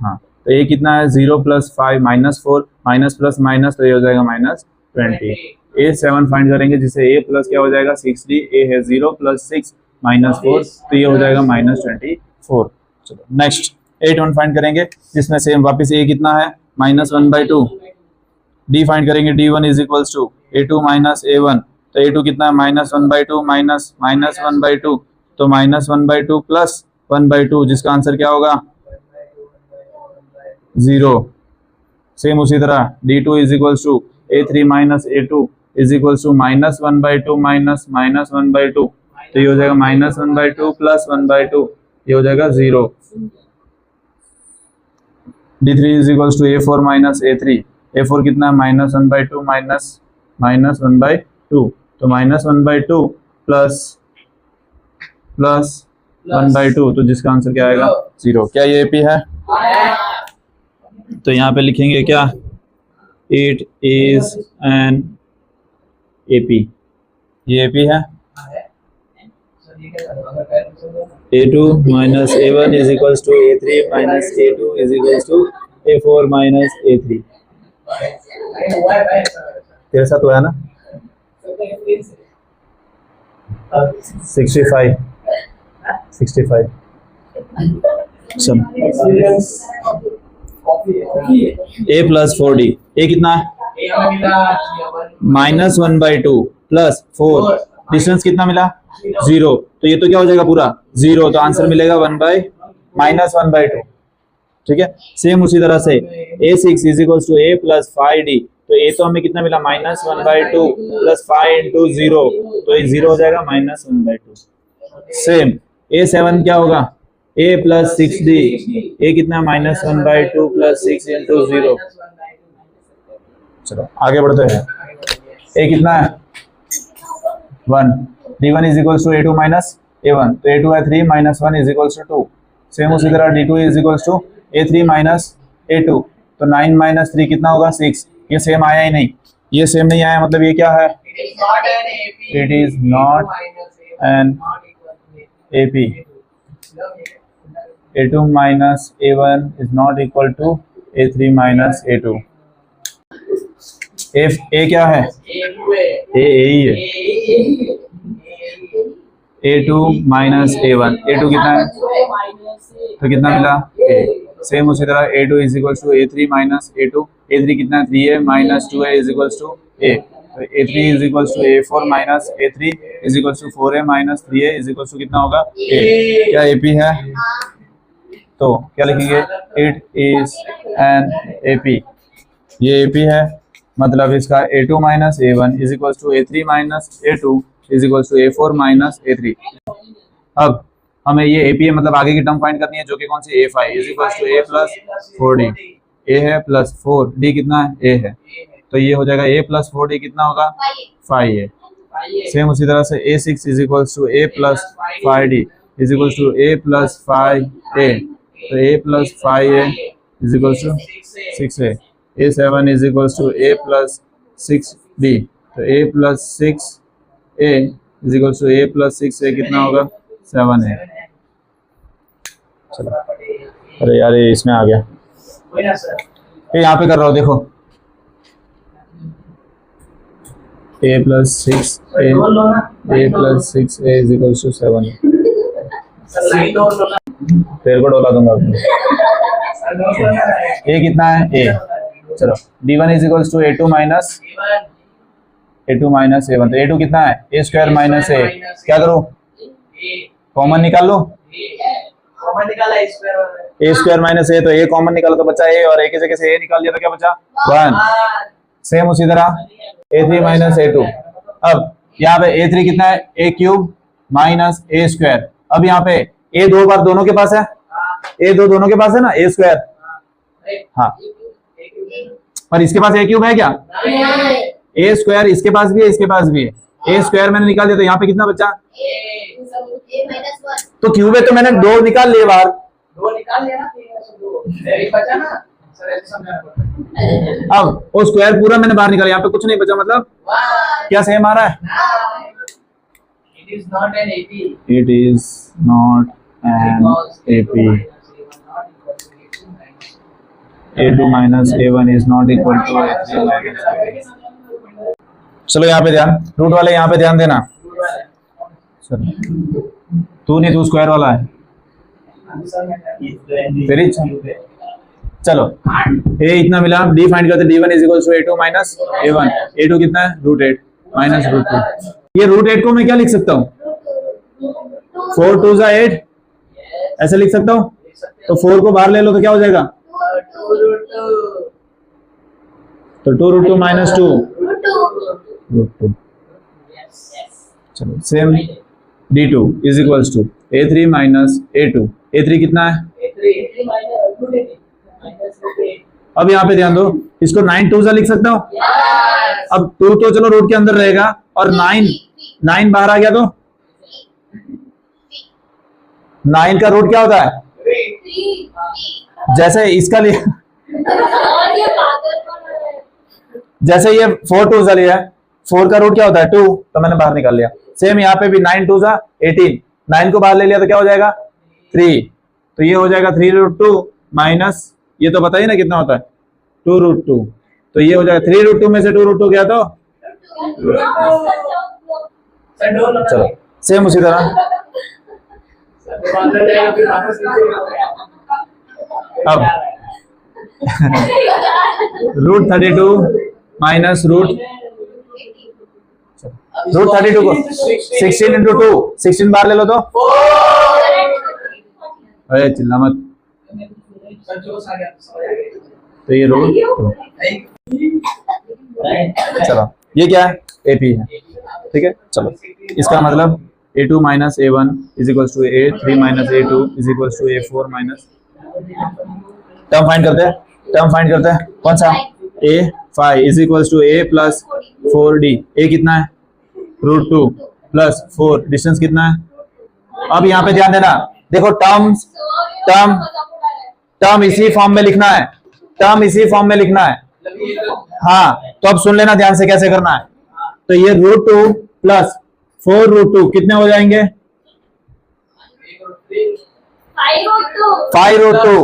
हाँ तो ए कितना है 0 + 5 -4 माइनस प्लस माइनस, तो ये हो जाएगा -20। A7 फाइंड करेंगे जिससे A प्लस क्या हो जाएगा 6D, A है 0 + 6 -4, तो ये हो जाएगा -24। चलो नेक्स्ट 8 फाइंड करेंगे जिसमें सेम वापस A कितना है -1/2। D फाइंड करेंगे D1 = A2 - A1, तो A2 कितना है -1/2 -1/2, तो -1/2 + 1/2 जिसका आंसर क्या होगा 0। सेम उसी तरह D2 = A3 - A2 = -1/2 -1/2, तो ये हो जाएगा -1/2 + 1/2, ये हो जाएगा 0। D3 = A4 - A3, A4 कितना है -1/2 -1/2, तो -1/2 + 1/2, तो जिसका आंसर क्या आएगा 0। क्या ये AP है? तो यहाँ पे लिखेंगे क्या, इट इज एन AP। ये AP है। A2 - A1 = A3 - A2 = A4 - A3। तेरे साथ हुआ है ना 65 सब A + 4D, A कितना है -1/2 + 4, डिस्टेंस कितना मिला 0, तो ये तो क्या हो जाएगा पूरा 0, तो आंसर मिलेगा -1/2। ठीक है। सेम उसी तरह से A6 = A + 5D, तो A तो हमें कितना मिला -1/2 + 5 × 0, तो ये 0 हो जाएगा -1/2। सेम A7 क्या होगा A + 6D, A कितना -1/2 + 6 × 0। चलो आगे बढ़ते हैं। A कितना है 1, D1 = A2 - A1, तो A2 है 3 - 1 = 2। सेम उसी तरह D2 = A3 - A2, तो 9 - 3 कितना होगा 6। ये सेम आया ही नहीं, ये सेम नहीं आया, मतलब ये क्या है, it is not an AP। A2 - A1 is not equal to A3 - A2। A क्या है, A ही है। A2 - A1, A2 कितना है, तो कितना मिला A। सेम उसी तरह A2 = A3 - A2, A3 कितना है 3A - 2A = A, तो A3 = A4 - A3 = 4A - 3A = कितना होगा A। क्या AP है, तो क्या लिखेंगे, इट इज एन AP। ये AP है, मतलब इसका A2 - A1 = A3 - A2 = A4 - A3। अब हमें ये AP है, मतलब आगे की टर्म फाइंड करनी है, जो कि कौन सी A5 = A + 4D, A है + 4D कितना है A है, तो ये हो जाएगा A + 4D कितना होगा 5A। सेम उसी तरह से A6 = A + 5D = A + 5A, तो A + 5A = 6A। A7 = A + 6D, तो A + 6A = A + 6A कितना होगा 7A। चलो, अरे यार ये इसमें आ गया, ये यहाँ पे कर रहा हूँ देखो, A + 6A + 6A = 7। तेरे को डोला दूंगा A कितना है A। चलो D1 = A2 - A1, तो A2 कितना है A² - A। क्या करूं, कॉमन निकाल लो, A² - A, तो A कॉमन निकालो तो बचा A, और A की जगह से A निकाल दिया तो क्या बचा 1। सेम उसी तरह A3 - A2, अब यहाँ पे A3 कितना है A³ - A²। अब यहाँ पे A 2 बार दोनों के पास है, A2 दोनों के पास है ना A², हाँ, पर इसके पास A³ है क्या, A² इसके पास भी है, इसके पास भी है, A² मैंने निकाल दिया, तो यहाँ पे कितना बचा, तो क्यूब है तो मैंने 2 निकाल लिए बाहर, 2 निकाल लिया ना, 3 बचा ना सर, ऐसे समझाना। अब वो स्क्वायर पूरा मैंने बाहर निकाला, यहाँ पे कुछ नहीं बचा, मतलब क्या सेम आ रहा है, It is not an AP। It is not an AP। A2 minus A1 is not equal to A3 minus A2। चलो यहाँ पे ध्यान, रूट वाले यहाँ पे ध्यान देना। चलो तू नहीं, तू स्क्वायर वाला है तेरी इच्छा। चलो ए इतना मिला, डी फाइंड करते, D1 is equal to A2 minus A1। A2 कितना है? √8 माइनस √2। ये √8 को मैं क्या लिख सकता हूँ? 4 2 जा 8 ऐसे लिख सकता हूँ। तो 4 को बाहर ले लो तो क्या हो जाएगा? तो 2 √2 माइनस 2 √2। चलो same D2 is equals to A3 minus A2। A3 कितना है? अब यहाँ पे ध्यान दो, इसको 9 2 लिख सकता हूँ। अब 2 तो चलो रूट के अंदर रहेगा, और 9 बाहर आ गया तो 9 का रूट क्या होता है? जैसे इसका लिया, जैसे ये 4 2 लिया, 4 का रूट क्या होता है? 2, तो मैंने बाहर निकाल लिया। सेम यहाँ पे भी 9 2 18, 9 को बाहर ले लिया तो क्या हो जाएगा? 3, तो ये हो जाएगा 3 √2 माइनस, ये तो बताइए ना कितना होता है? 2 √2, तो ये हो जाएगा 3 √2 में से 2 √2 गया तो चलो सेम उसी तरह अब √32 माइनस √32 को 16 इंटू 2, 16 बाहर ले लो तो, अरे चिल्ला मत, तो ये रूट। चलो ये क्या है? AP है, ठीक है। चलो इसका मतलब A2 minus A1 is equal to A3 minus A2 is equal to A4 minus, term find करते हैं, टर्म फाइंड करते हैं। कौन सा? A5 is equal to A plus 4D। A कितना है? √2 प्लस 4, डिस्टेंस कितना है? अब यहाँ पे ध्यान देना, देखो टर्म इसी फॉर्म में लिखना है, टर्म इसी फॉर्म में लिखना है। हाँ तो अब सुन लेना ध्यान से कैसे करना है। तो ये √2 प्लस 4 √2 कितने हो जाएंगे? 5 √2।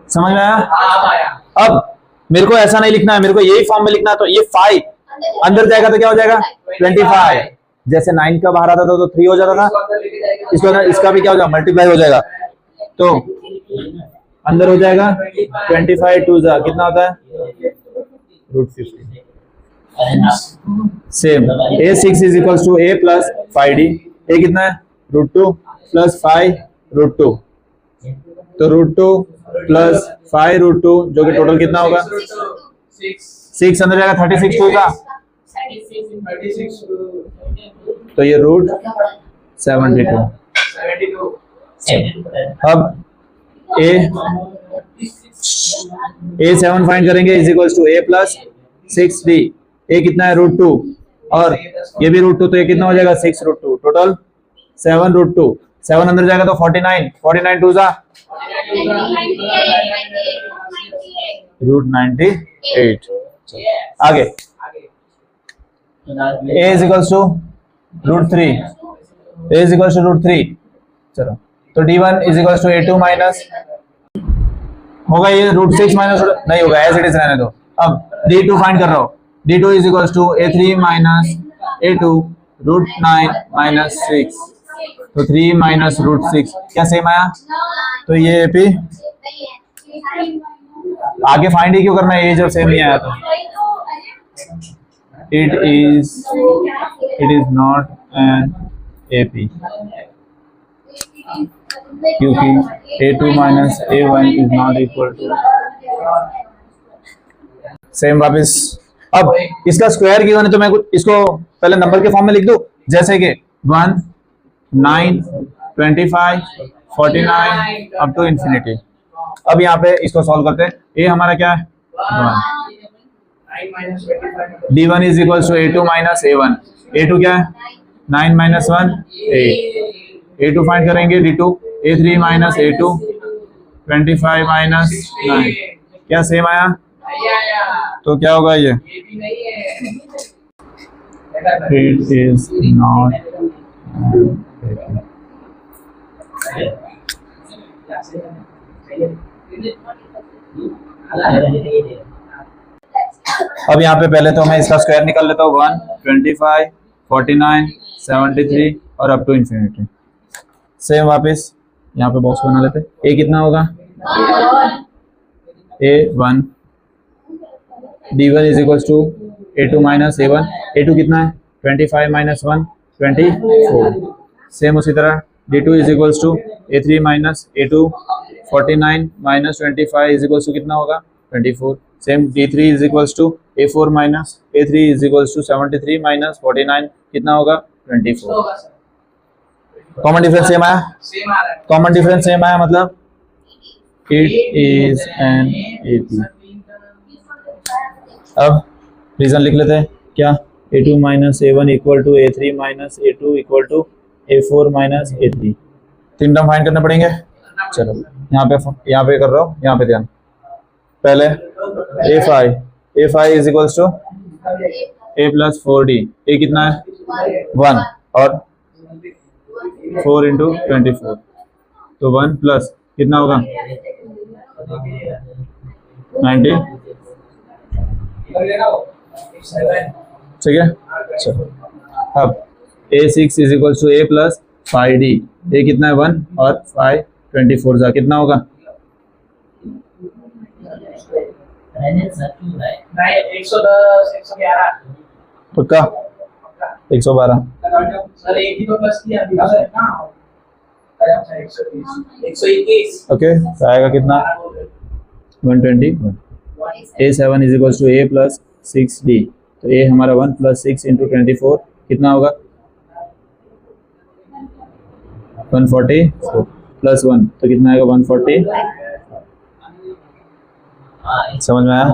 समझ में आया? अब मेरे को ऐसा नहीं लिखना है, मेरे को यही फॉर्म में लिखना है। तो ये 5 अंदर जाएगा तो क्या हो जाएगा? 25। जैसे 9 का बाहर आता था तो 3 हो जाता था, इसका भी क्या हो जाएगा? मल्टीप्लाई हो जाएगा, तो अंदर हो जाएगा 25 2 जा कितना होता है? √50। Same A6 is equal to A plus 5D। A कितना है? √2 प्लस 5 √2, तो √2 प्लस 5 √2 जो कि टोटल कितना होगा? 6 अंदर जाएगा, 36 2 का, तो ये √72। अब A7 फाइंड करेंगे is equal to A plus 6D। A कितना है? √2, और ये भी √2, तो ये कितना हो जाएगा? 6 √2, टोटल 7 √2। 7 अंदर जाएगा तो 49, 49 2 जा √98। आगे A is equal to √3, A is equal to √3। चलो तो D1 is equal to A2 minus होगा, ये √6 माइनस नहीं होगा, एज इट इज रहने दो। अब D2 फाइंड कर रहा हूँ, D2 is equal to A3 minus A2 √9 minus 6, तो 3 माइनस √6 क्या सेम आया? तो ये AP आगे फाइंड ही क्यों करना है, ये जब सेम नहीं आया तो it is not an AP, क्योंकि A2 minus A1 is not equal to same. वापस अब इसका स्क्वायर गिवन है तो मैं इसको पहले नंबर के फॉर्म में लिख दूं, जैसे कि 1 9 25 49 अप टू इंफिनिटी। अब यहाँ पे इसको सॉल्व करते हैं। ए हमारा क्या है? 1। D1 is equal to A2 minus A1। A2 क्या है? 9 माइनस 1 8। A2 फाइंड करेंगे D2, A3 minus A2 25 minus 9, क्या सेम आया? तो क्या होगा ये? It is not अब यहाँ पे पहले तो मैं इसका स्क्वायर निकाल लेता हूँ 1, 25, 49, 73 और अप टू इंफिनिटी। सेम वापस यहाँ पे बॉक्स बना लेते। ए कितना होगा? A1 D1 is equals to A2 minus A1। A2 कितना है? 25 माइनस 1 24। सेम उसी तरह D2 is equals to A3 minus A2 49 minus 25 is equals to कितना होगा? 24। Same D3 is equals to A4 minus A3 is equals to 73 minus 49 कितना होगा? 24। होगा sir, common difference same आया? सेम आ रहा है। कॉमन डिफरेंस सेम आया मतलब इट इज एन AP। अब रीजन लिख लेते हैं क्या? A2 minus A1 equal to A3 minus A2 equal to A4 minus A3। तीन टर्म फाइंड करने पड़ेंगे। चलो यहाँ पे कर रहा हूँ, यहाँ पे ध्यान। पहले A5 is equals to A plus 4D। A कितना है? 1 और 4 इंटू 24 तो 1 प्लस कितना होगा? 90। ठीक है, चलो अब A6 is equals to A plus 5D। A कितना है? 1 और 5 24 जा कितना होगा? 110, 111 पक्का? 112। सर, एक ही तो प्लस किया अभी सर ना। 120, 121 ओके तो आएगा कितना? 121। A7 is equals to A plus 6D। तो A हमारा 1 प्लस 6 इंटू 24 कितना होगा? 144 प्लस 1 तो कितना आएगा? 140। समझ में आया?